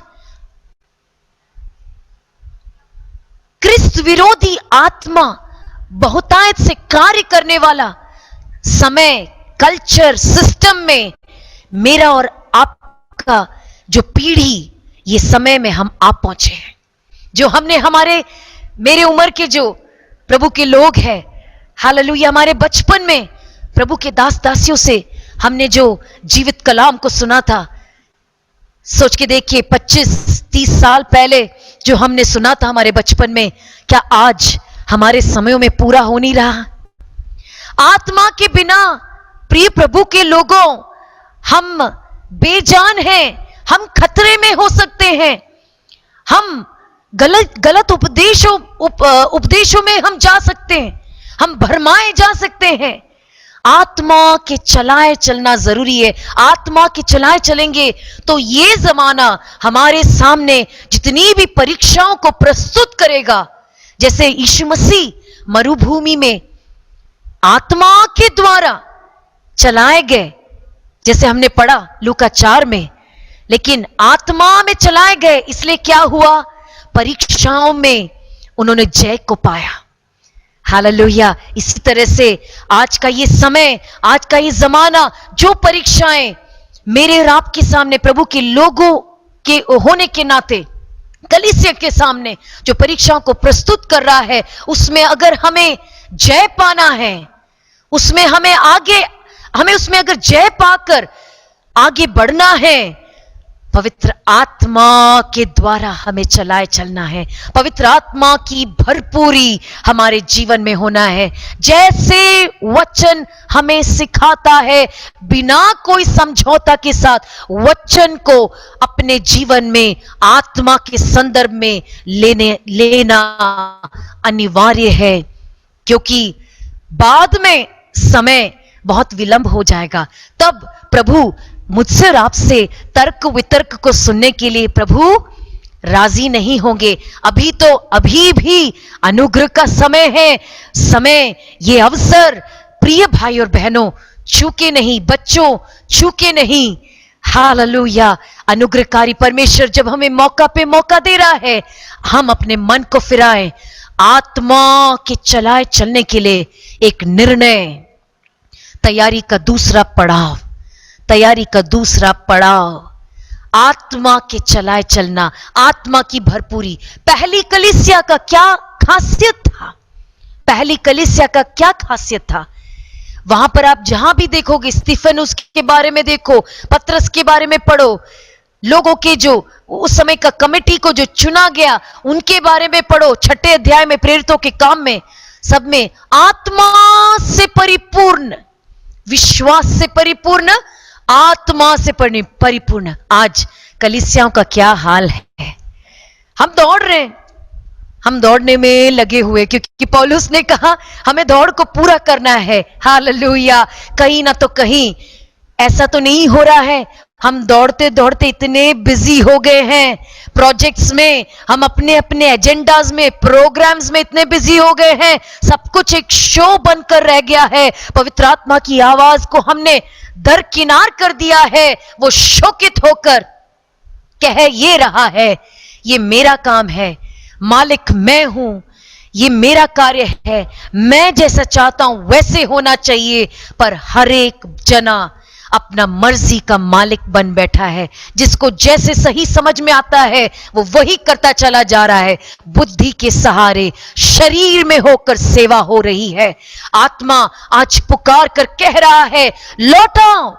क्रिस्त विरोधी आत्मा बहुतायत से कार्य करने वाला समय, कल्चर, सिस्टम में मेरा और आपका जो पीढ़ी, ये समय में हम आ पहुंचे हैं। जो हमने मेरे उम्र के जो प्रभु के लोग हैं, हालेलुया, हमारे बचपन में प्रभु के दास दासियों से हमने जो जीवित कलाम को सुना था, सोच के देखिए 25-30 साल पहले जो हमने सुना था हमारे बचपन में, क्या आज हमारे समयों में पूरा हो नहीं रहा? आत्मा के बिना प्रिय प्रभु के लोगों, हम बेजान हैं, हम खतरे में हो सकते हैं, हम गलत उपदेशों में हम जा सकते हैं, हम भरमाए जा सकते हैं। आत्मा के चलाए चलना जरूरी है। आत्मा के चलाए चलेंगे तो ये जमाना हमारे सामने जितनी भी परीक्षाओं को प्रस्तुत करेगा, जैसे यीशु मसीह मरुभूमि में आत्मा के द्वारा चलाए गए, जैसे हमने पढ़ा लूका 4 में, लेकिन आत्मा में चलाए गए, इसलिए क्या हुआ? परीक्षाओं में उन्होंने जय को पाया। हालेलुया। इसी तरह से आज का ये समय, आज का ये जमाना, जो परीक्षाएं मेरे और आपके सामने प्रभु के लोगों के होने के नाते कलीसिया के सामने जो परीक्षाओं को प्रस्तुत कर रहा है, उसमें अगर हमें जय पाना है, उसमें हमें उसमें अगर जय पाकर आगे बढ़ना है, पवित्र आत्मा के द्वारा हमें चलाए चलना है। पवित्र आत्मा की भरपूरी हमारे जीवन में होना है। जैसे वचन हमें सिखाता है, बिना कोई समझौता के साथ वचन को अपने जीवन में आत्मा के संदर्भ में लेना अनिवार्य है, क्योंकि बाद में समय बहुत विलंब हो जाएगा। तब प्रभु मुझसे और आपसे तर्क वितर्क को सुनने के लिए प्रभु राजी नहीं होंगे। अभी भी अनुग्रह का समय है, ये अवसर प्रिय भाई और बहनों चूके नहीं, बच्चों चूके नहीं। हालेलुया। अनुग्रहकारी परमेश्वर जब हमें मौका पे मौका दे रहा है, हम अपने मन को फिराएं, आत्मा के चलाए चलने के लिए एक निर्णय, तैयारी का दूसरा पड़ाव, आत्मा के चलाए चलना, आत्मा की भरपूरी। पहली कलीसिया का क्या खासियत था? वहां पर आप जहां भी देखोगे, स्टीफनुस के बारे में देखो, पतरस के बारे में पढ़ो, लोगों के जो उस समय का कमेटी को जो चुना गया उनके बारे में पढ़ो। 6 अध्याय में प्रेरितों के काम में, सब में आत्मा से परिपूर्ण, विश्वास से परिपूर्ण, आत्मा से परिपूर्ण। आज कलीसियाओं का क्या हाल है? हम दौड़ रहे हैं, हम दौड़ने में लगे हुए, क्योंकि पौलुस ने कहा हमें दौड़ को पूरा करना है। हालेलुया। कहीं ना तो कहीं ऐसा तो नहीं हो रहा है हम दौड़ते दौड़ते इतने बिजी हो गए हैं प्रोजेक्ट्स में, हम अपने अपने एजेंडाज में, प्रोग्राम्स में इतने बिजी हो गए हैं, सब कुछ एक शो बनकर रह गया है। पवित्र आत्मा की आवाज को हमने दरकिनार कर दिया है। वो शोकित होकर कह ये रहा है, ये मेरा काम है, मालिक मैं हूं, ये मेरा कार्य है, मैं जैसा चाहता हूं वैसे होना चाहिए। पर हर एक जना अपना मर्जी का मालिक बन बैठा है। जिसको जैसे सही समझ में आता है वो वही करता चला जा रहा है। बुद्धि के सहारे शरीर में होकर सेवा हो रही है। आत्मा आज पुकार कर कह रहा है, लौटाओ,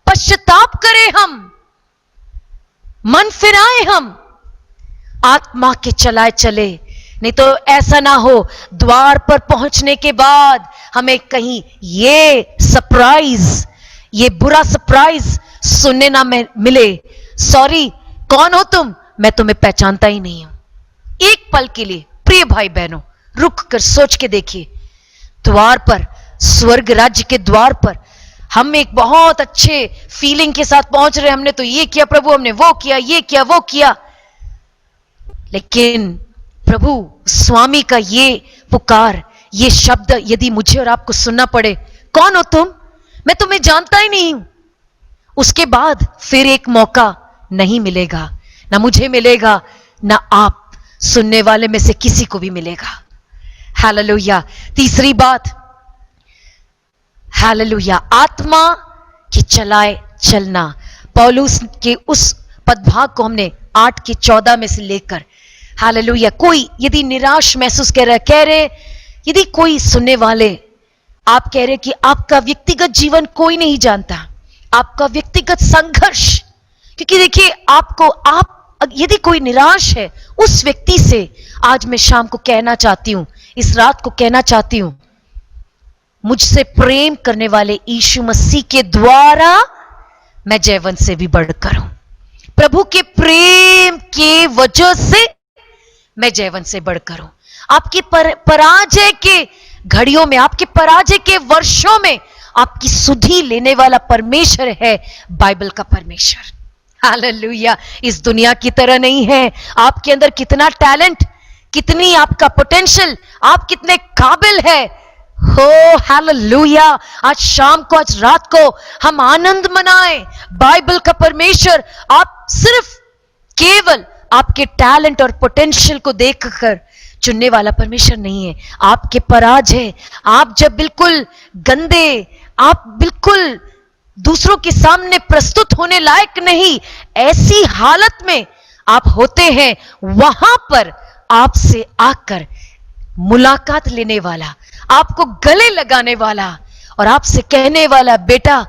पश्चाताप करें, हम मन फिराए, हम आत्मा के चलाए चले। नहीं तो ऐसा ना हो द्वार पर पहुंचने के बाद हमें कहीं ये सरप्राइज, ये बुरा सरप्राइज सुनने ना मिले। सॉरी, कौन हो तुम? मैं तुम्हें पहचानता ही नहीं हूं। एक पल के लिए प्रिय भाई बहनों रुक कर सोच के देखिए, द्वार पर, स्वर्ग राज्य के द्वार पर हम एक बहुत अच्छे फीलिंग के साथ पहुंच रहे, हमने तो ये किया प्रभु, हमने वो किया, ये किया, वो किया। लेकिन प्रभु स्वामी का ये पुकार, ये शब्द यदि मुझे और आपको सुनना पड़े, कौन हो तुम? मैं तुम्हें जानता ही नहीं हूं। उसके बाद फिर एक मौका नहीं मिलेगा, ना मुझे मिलेगा, ना आप सुनने वाले में से किसी को भी मिलेगा। हालेलुया। तीसरी बात, हालेलुया, आत्मा की चलाए चलना। पौलुस के उस पदभाग को हमने 8:14 में से लेकर, हालेलुया, कोई यदि निराश महसूस कर रहे, यदि कोई सुनने वाले आप कह रहे कि आपका व्यक्तिगत जीवन कोई नहीं जानता, आपका व्यक्तिगत संघर्ष, क्योंकि देखिए आपको, आप यदि कोई निराश है, उस व्यक्ति से आज मैं शाम को कहना चाहती हूं, इस रात को कहना चाहती हूं, मुझसे प्रेम करने वाले यीशु मसीह के द्वारा मैं जयवंत से भी बढ़कर हूं। प्रभु के प्रेम के वजह से मैं जयवंत से बढ़कर हूं। आपकी पराजय के घड़ियों में, आपके पराजय के वर्षों में आपकी सुधि लेने वाला परमेश्वर है बाइबल का परमेश्वर। हालेलुया। इस दुनिया की तरह नहीं है। आपके अंदर कितना टैलेंट, कितनी आपका पोटेंशियल, आप कितने काबिल है। हो हालेलुया। आज शाम को, आज रात को हम आनंद मनाएं। बाइबल का परमेश्वर आप सिर्फ केवल आपके टैलेंट और पोटेंशियल को देखकर चुनने वाला परमेश्वर नहीं है। आपके पराजय, आप जब बिल्कुल गंदे, आप बिल्कुल दूसरों के सामने प्रस्तुत होने लायक नहीं, ऐसी हालत में आप होते हैं, वहां पर आपसे आकर मुलाकात लेने वाला, आपको गले लगाने वाला और आपसे कहने वाला, बेटा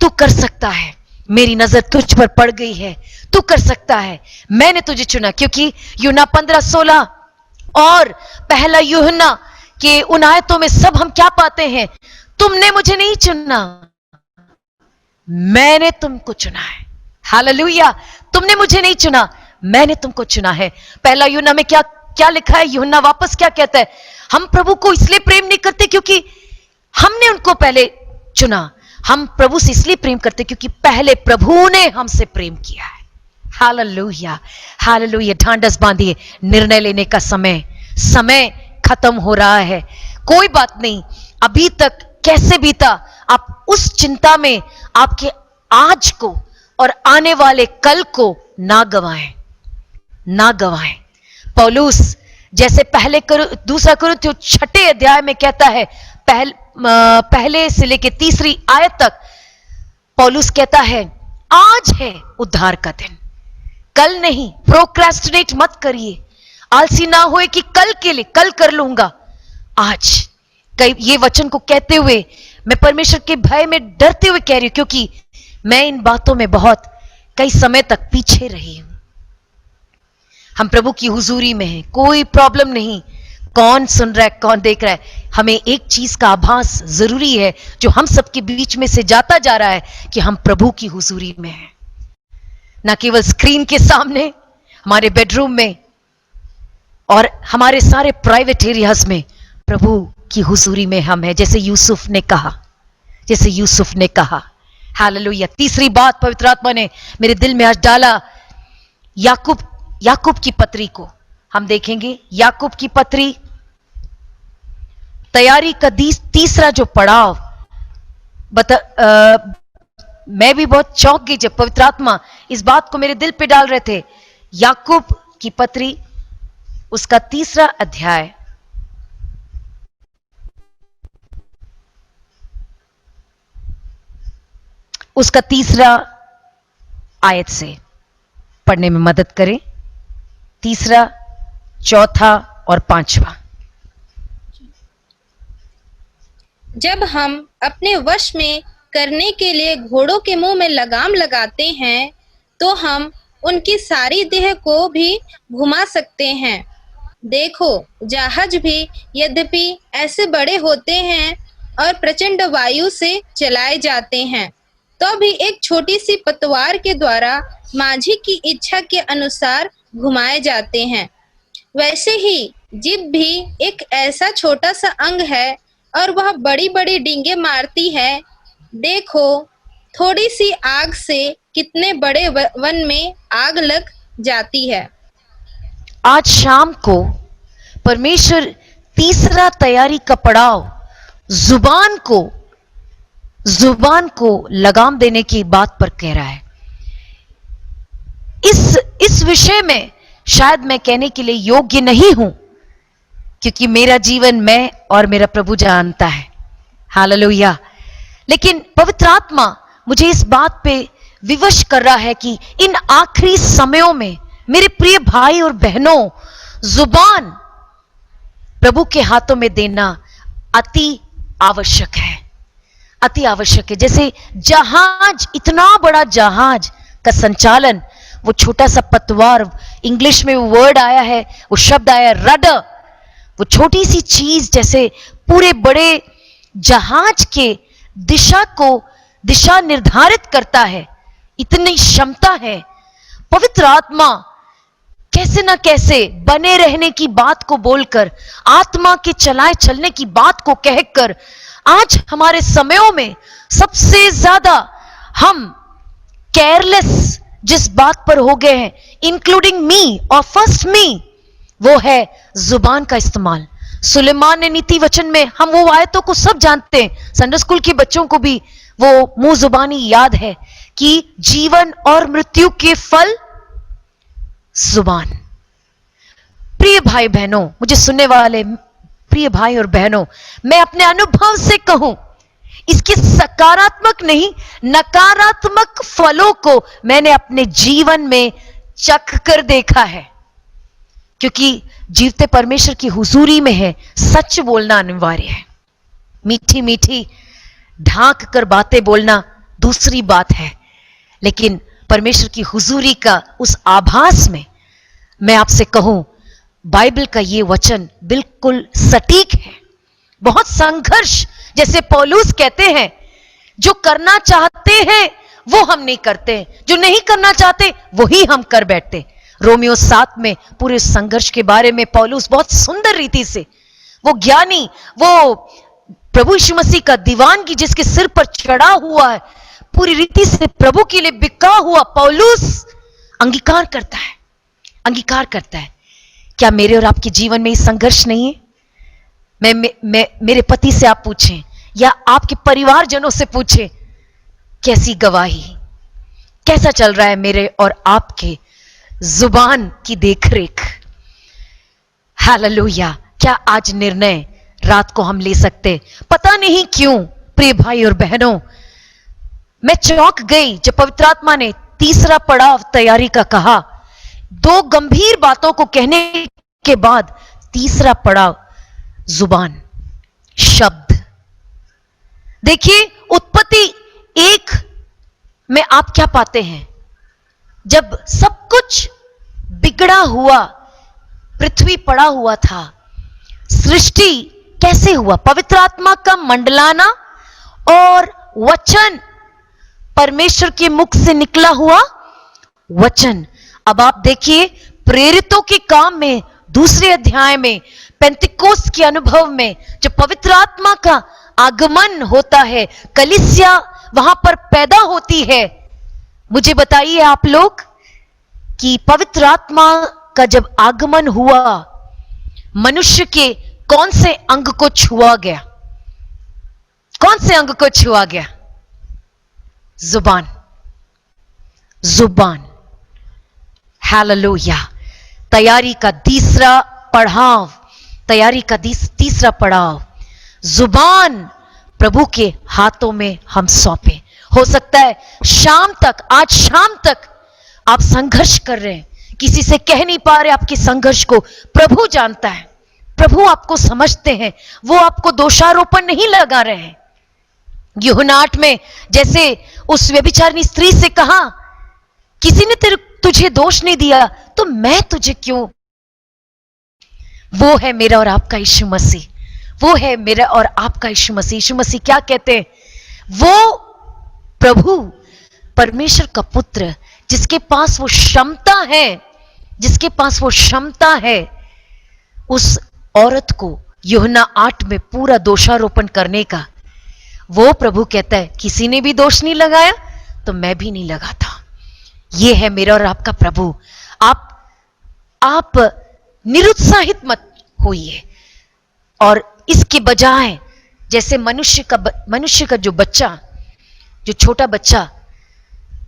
तू कर सकता है, मेरी नजर तुझ पर पड़ गई है, तू कर सकता है, मैंने तुझे चुना। क्योंकि यूहन्ना 15:16 और पहला यूहन्ना के उन आयतों में सब हम क्या पाते हैं? तुमने मुझे नहीं चुना, मैंने तुमको चुना है। हालेलुया। तुमने मुझे नहीं चुना, मैंने तुमको चुना है। पहला यूहन्ना में क्या क्या लिखा है? यूहन्ना वापस क्या कहता है? हम प्रभु को इसलिए प्रेम नहीं करते क्योंकि हमने उनको पहले चुना, हम प्रभु से इसलिए प्रेम करते क्योंकि पहले प्रभु ने हमसे प्रेम किया है। Hallelujah, hallelujah. ढांढस बांधिए, निर्णय लेने का समय खत्म हो रहा है। कोई बात नहीं, अभी तक कैसे बीता, आप उस चिंता में आपके आज को और आने वाले कल को ना गवाएं, ना गवाएं। पौलुस जैसे दूसरा कुरिन्थियों 6 अध्याय में कहता है, पहले से लेकर 3 आयत तक पौलुस कहता है, आज है उद्धार का दिन, कल नहीं। प्रोक्रेस्टिनेट मत करिए, आलसी ना होए कि कल के लिए कल कर लूंगा। आज ये वचन को कहते हुए मैं परमेश्वर के भय में डरते हुए कह रही हूं, क्योंकि मैं इन बातों में बहुत कई समय तक पीछे रही हूं। हम प्रभु की हुजूरी में हैं, कोई प्रॉब्लम नहीं, कौन सुन रहा है, कौन देख रहा है। हमें एक चीज का आभास जरूरी है जो हम सबके बीच में से जाता जा रहा है, कि हम प्रभु की हुजूरी में हैं, ना केवल स्क्रीन के सामने, हमारे बेडरूम में और हमारे सारे प्राइवेट एरियाज में प्रभु की हुजूरी में हम हैं। जैसे यूसुफ ने कहा, हालेलुया। तीसरी बात पवित्र आत्मा ने मेरे दिल में आज डाला, याकूब की पत्री को हम देखेंगे। याकूब की पत्री तैयारी का तीसरा जो पड़ाव मैं भी बहुत चौंक गई जब पवित्र आत्मा इस बात को मेरे दिल पे डाल रहे थे। याकूब की पत्री उसका तीसरा अध्याय, उसका तीसरा आयत से पढ़ने में मदद करें। तीसरा, चौथा और पांचवा। जब हम अपने वश में करने के लिए घोड़ों के मुंह में लगाम लगाते हैं तो हम उनकी सारी देह को भी घुमा सकते हैं। देखो, जहाज भी यद्यपि ऐसे बड़े होते हैं और प्रचंड वायु से चलाए जाते हैं, तो भी एक छोटी सी पतवार के द्वारा माझी की इच्छा के अनुसार घुमाए जाते हैं। वैसे ही जीभ भी एक ऐसा छोटा सा अंग है और वह बड़ी बड़ी डींगे मारती है। देखो, थोड़ी सी आग से कितने बड़े वन में आग लग जाती है। आज शाम को परमेश्वर तीसरा तैयारी का पड़ाव जुबान को लगाम देने की बात पर कह रहा है। इस विषय में शायद मैं कहने के लिए योग्य नहीं हूं, क्योंकि मेरा जीवन मैं और मेरा प्रभु जानता है। हालेलुया। लेकिन पवित्र आत्मा मुझे इस बात पे विवश कर रहा है कि इन आखिरी समयों में मेरे प्रिय भाई और बहनों, जुबान प्रभु के हाथों में देना अति आवश्यक है, अति आवश्यक है। जैसे जहाज, इतना बड़ा जहाज का संचालन, वो छोटा सा पतवार, इंग्लिश में वो वर्ड आया है, वो शब्द आया रडर, वो छोटी सी चीज जैसे पूरे बड़े जहाज के दिशा निर्धारित करता है, इतनी क्षमता है। पवित्र आत्मा कैसे ना कैसे बने रहने की बात को बोलकर, आत्मा के चलाए चलने की बात को कहकर, आज हमारे समयों में सबसे ज्यादा हम केयरलेस जिस बात पर हो गए हैं, इंक्लूडिंग मी और फर्स्ट मी, वो है जुबान का इस्तेमाल। सुलेमान ने नीति वचन में, हम वो आयतों को सब जानते हैं, संडे स्कूल के बच्चों को भी वो मुंह जुबानी याद है कि जीवन और मृत्यु के फल जुबान। प्रिय भाई बहनों, मुझे सुनने वाले प्रिय भाई और बहनों, मैं अपने अनुभव से कहूं, इसके सकारात्मक नहीं नकारात्मक फलों को मैंने अपने जीवन में चख कर देखा है। क्योंकि जीवते परमेश्वर की हुजूरी में है, सच बोलना अनिवार्य है। मीठी मीठी ढांक कर बातें बोलना दूसरी बात है, लेकिन परमेश्वर की हुजूरी का उस आभास में मैं आपसे कहूं, बाइबल का ये वचन बिल्कुल सटीक है। बहुत संघर्ष, जैसे पौलुस कहते हैं, जो करना चाहते हैं वो हम नहीं करते, जो नहीं करना चाहते वही हम कर बैठते। रोमियो 7 में पूरे संघर्ष के बारे में पौलुस बहुत सुंदर रीति से, वो ज्ञानी, वो प्रभु यीशु मसीह का दीवानगी जिसके सिर पर चढ़ा हुआ है, पूरी रीति से प्रभु के लिए बिका हुआ पौलुस अंगीकार करता है। क्या मेरे और आपके जीवन में ये संघर्ष नहीं है? मेरे पति से आप पूछें या आपके परिवारजनों से पूछें, कैसी गवाही, कैसा चल रहा है मेरे और आपके जुबान की देखरेख। हालेलुया। क्या आज निर्णय रात को हम ले सकते? पता नहीं क्यों प्रिय भाई और बहनों, मैं चौंक गई जब पवित्र आत्मा ने तीसरा पड़ाव तैयारी का कहा। दो गंभीर बातों को कहने के बाद तीसरा पड़ाव जुबान, शब्द। देखिए, उत्पत्ति 1 में आप क्या पाते हैं? जब सब कुछ बिगड़ा हुआ, पृथ्वी पड़ा हुआ था, सृष्टि कैसे हुआ? पवित्र आत्मा का मंडलाना और वचन, परमेश्वर के मुख से निकला हुआ वचन। अब आप देखिए, प्रेरितों के काम में दूसरे अध्याय में, पेंतिकोस्त के अनुभव में, जब पवित्र आत्मा का आगमन होता है, कलीसिया वहां पर पैदा होती है। मुझे बताइए आप लोग कि पवित्र आत्मा का जब आगमन हुआ, मनुष्य के कौन से अंग को छुआ गया? कौन से अंग को छुआ गया? जुबान। जुबान। हालेलुया। तैयारी का तीसरा पड़ाव, तैयारी का तीसरा पड़ाव, जुबान प्रभु के हाथों में हम सौंपे। हो सकता है शाम तक, आज शाम तक आप संघर्ष कर रहे हैं, किसी से कह नहीं पा रहे आपके संघर्ष को। प्रभु जानता है, प्रभु आपको समझते हैं, वो आपको दोषारोपण नहीं लगा रहे हैं। यूहन्ना 8 में जैसे उस व्यभिचारिणी स्त्री से कहा, किसी ने तुझे दोष नहीं दिया तो मैं तुझे क्यों? वो है मेरा और आपका यीशु मसीह, वो है मेरा और आपका यीशु मसीह। यीशु मसीह क्या कहते हैं? वो प्रभु परमेश्वर का पुत्र, जिसके पास वो क्षमता है, जिसके पास वो क्षमता है उस औरत को यूहन्ना 8 में पूरा दोषारोपण करने का। वो प्रभु कहता है किसी ने भी दोष नहीं लगाया तो मैं भी नहीं लगाता। ये है मेरा और आपका प्रभु। आप निरुत्साहित मत होइए, और इसके बजाय जैसे मनुष्य का जो बच्चा, जो छोटा बच्चा,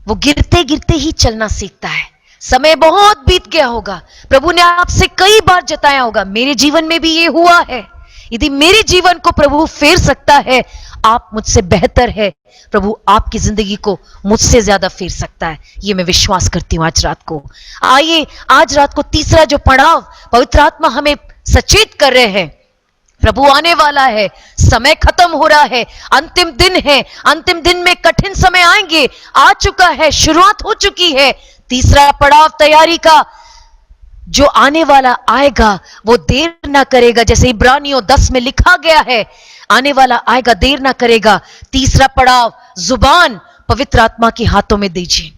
वो गिरते गिरते ही चलना सीखता है। समय बहुत बीत गया होगा, प्रभु ने आपसे कई बार जताया होगा, मेरे जीवन में भी ये हुआ है। यदि मेरे जीवन को प्रभु फेर सकता है, आप मुझसे बेहतर है, प्रभु आपकी जिंदगी को मुझसे ज्यादा फेर सकता है। ये मैं विश्वास करती हूं आज रात को। आइए आज रात को तीसरा जो पड़ाव पवित्र आत्मा हमें सचेत कर रहे हैं, प्रभु आने वाला है, समय खत्म हो रहा है, अंतिम दिन है, अंतिम दिन में कठिन समय आएंगे, आ चुका है, शुरुआत हो चुकी है। तीसरा पड़ाव तैयारी का, जो आने वाला आएगा वो देर ना करेगा, जैसे इब्रानियों 10 में लिखा गया है, आने वाला आएगा, देर ना करेगा। तीसरा पड़ाव, जुबान पवित्र आत्मा के हाथों में दीजिए।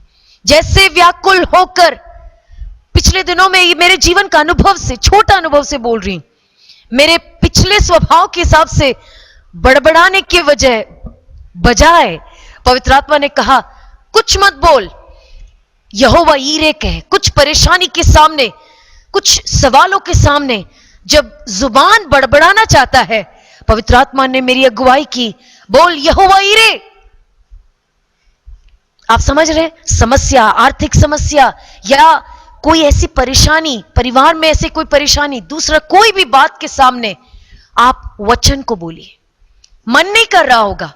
जैसे व्याकुल होकर, पिछले दिनों में ये मेरे जीवन का अनुभव से, छोटा अनुभव से बोल रही, मेरे पिछले स्वभाव के हिसाब से बड़बड़ाने के बजाय पवित्र आत्मा ने कहा कुछ मत बोल, यहोवा यीरे कहे। कुछ परेशानी के सामने, कुछ सवालों के सामने जब जुबान बड़बड़ाना चाहता है, पवित्र आत्मा ने मेरी अगुवाई की, बोल यहोवा यीरे। आप समझ रहे हैं? समस्या, आर्थिक समस्या या कोई ऐसी परेशानी, परिवार में ऐसी कोई परेशानी, दूसरा कोई भी बात के सामने आप वचन को बोलिए। मन नहीं कर रहा होगा,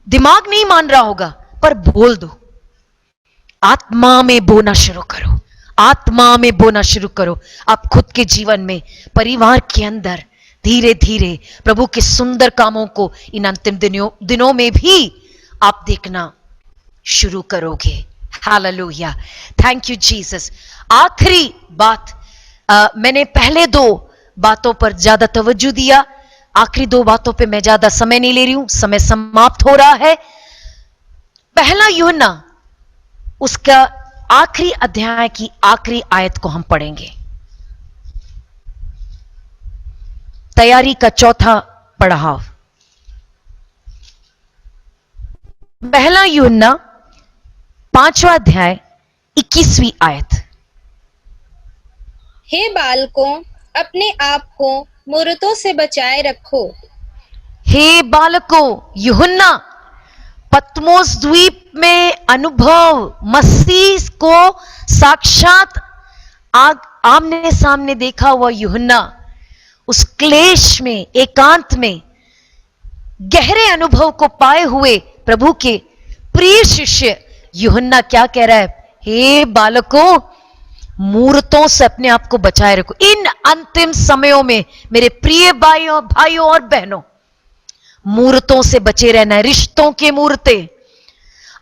दिमाग नहीं मान रहा होगा, पर बोल दो। आत्मा में बोलना शुरू करो, आत्मा में बोलना शुरू करो। आप खुद के जीवन में, परिवार के अंदर धीरे धीरे प्रभु के सुंदर कामों को इन अंतिम दिनों में भी आप देखना शुरू करोगे। Hallelujah, thank you Jesus. आखिरी बात, मैंने पहले 2 बातों पर ज्यादा तवज्जो दिया, आखिरी 2 बातों पे मैं ज्यादा समय नहीं ले रही हूं, समय समाप्त हो रहा है। पहला यूहन्ना उसका आखिरी अध्याय की आखिरी आयत को हम पढ़ेंगे। तैयारी का चौथा पड़ाव, पहला यूहन्ना 5वां अध्याय 21वीं आयत। हे बालकों, अपने आप को मूर्तों से बचाए रखो। हे बालकों, यूहन्ना पतमोस द्वीप में अनुभव, मसीह को साक्षात आमने सामने देखा हुआ यूहन्ना, उस क्लेश में, एकांत में गहरे अनुभव को पाए हुए प्रभु के प्रिय शिष्य यूहन्ना क्या कह रहा है? हे बालकों, मूर्तों से अपने आप को बचाए रखो। इन अंतिम समयों में मेरे प्रिय भाइयों और बहनों, मूर्तों से बचे रहना है। रिश्तों के मूर्तें,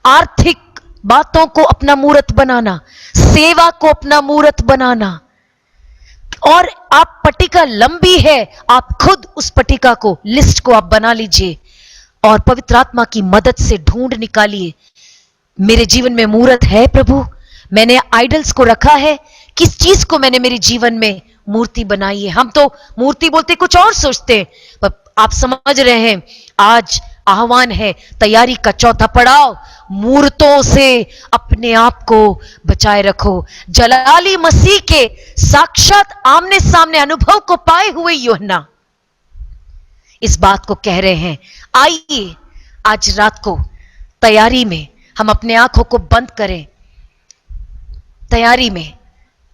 आर्थिक बातों को अपना मूर्त बनाना, सेवा को अपना मूर्त बनाना। और आप पट्टिका लंबी है, आप खुद उस पट्टिका को, लिस्ट को आप बना लीजिए और पवित्र आत्मा की मदद से ढूंढ निकालिए। मेरे जीवन में मूर्त है प्रभु, मैंने आइडल्स को रखा है, किस चीज को मैंने मेरे जीवन में मूर्ति बनाई है। हम तो मूर्ति बोलते कुछ और सोचते हैं, पर आप समझ रहे हैं आज आह्वान है तैयारी का चौथा पड़ाव, मूर्तों से अपने आप को बचाए रखो। जलाली मसीह के साक्षात आमने सामने अनुभव को पाए हुए यूहन्ना इस बात को कह रहे हैं। आइए आज रात को तैयारी में हम अपने आंखों को बंद करें, तैयारी में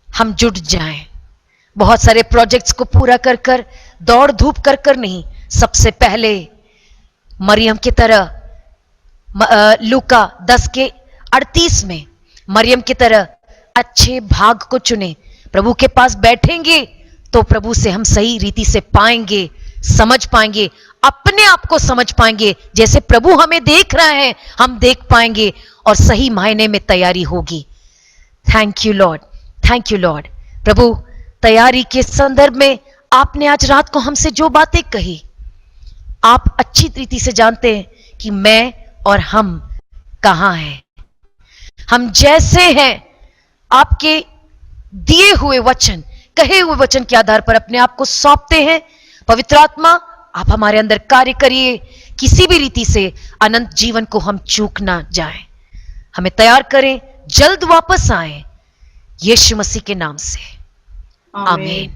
हम जुट जाएं। बहुत सारे प्रोजेक्ट्स को पूरा कर कर, दौड़ धूप कर कर नहीं, सबसे पहले मरियम की तरह लूका 10:38 में मरियम की तरह अच्छे भाग को चुने। प्रभु के पास बैठेंगे तो प्रभु से हम सही रीति से पाएंगे, समझ पाएंगे, अपने आप को समझ पाएंगे। जैसे प्रभु हमें देख रहा है हम देख पाएंगे और सही मायने में तैयारी होगी। Thank you lord, thank you lord. प्रभु तैयारी के संदर्भ में आपने आज रात को हमसे जो बातें कही, आप अच्छी रीति से जानते हैं कि मैं और हम कहां हैं। हम जैसे हैं आपके दिए हुए वचन, कहे हुए वचन के आधार पर अपने आप को सौंपते हैं। पवित्र आत्मा आप हमारे अंदर कार्य करिए, किसी भी रीति से अनंत जीवन को हम चूक ना जाएं। हमें तैयार करें, जल्द वापस आएं, यीशु मसीह के नाम से आमीन।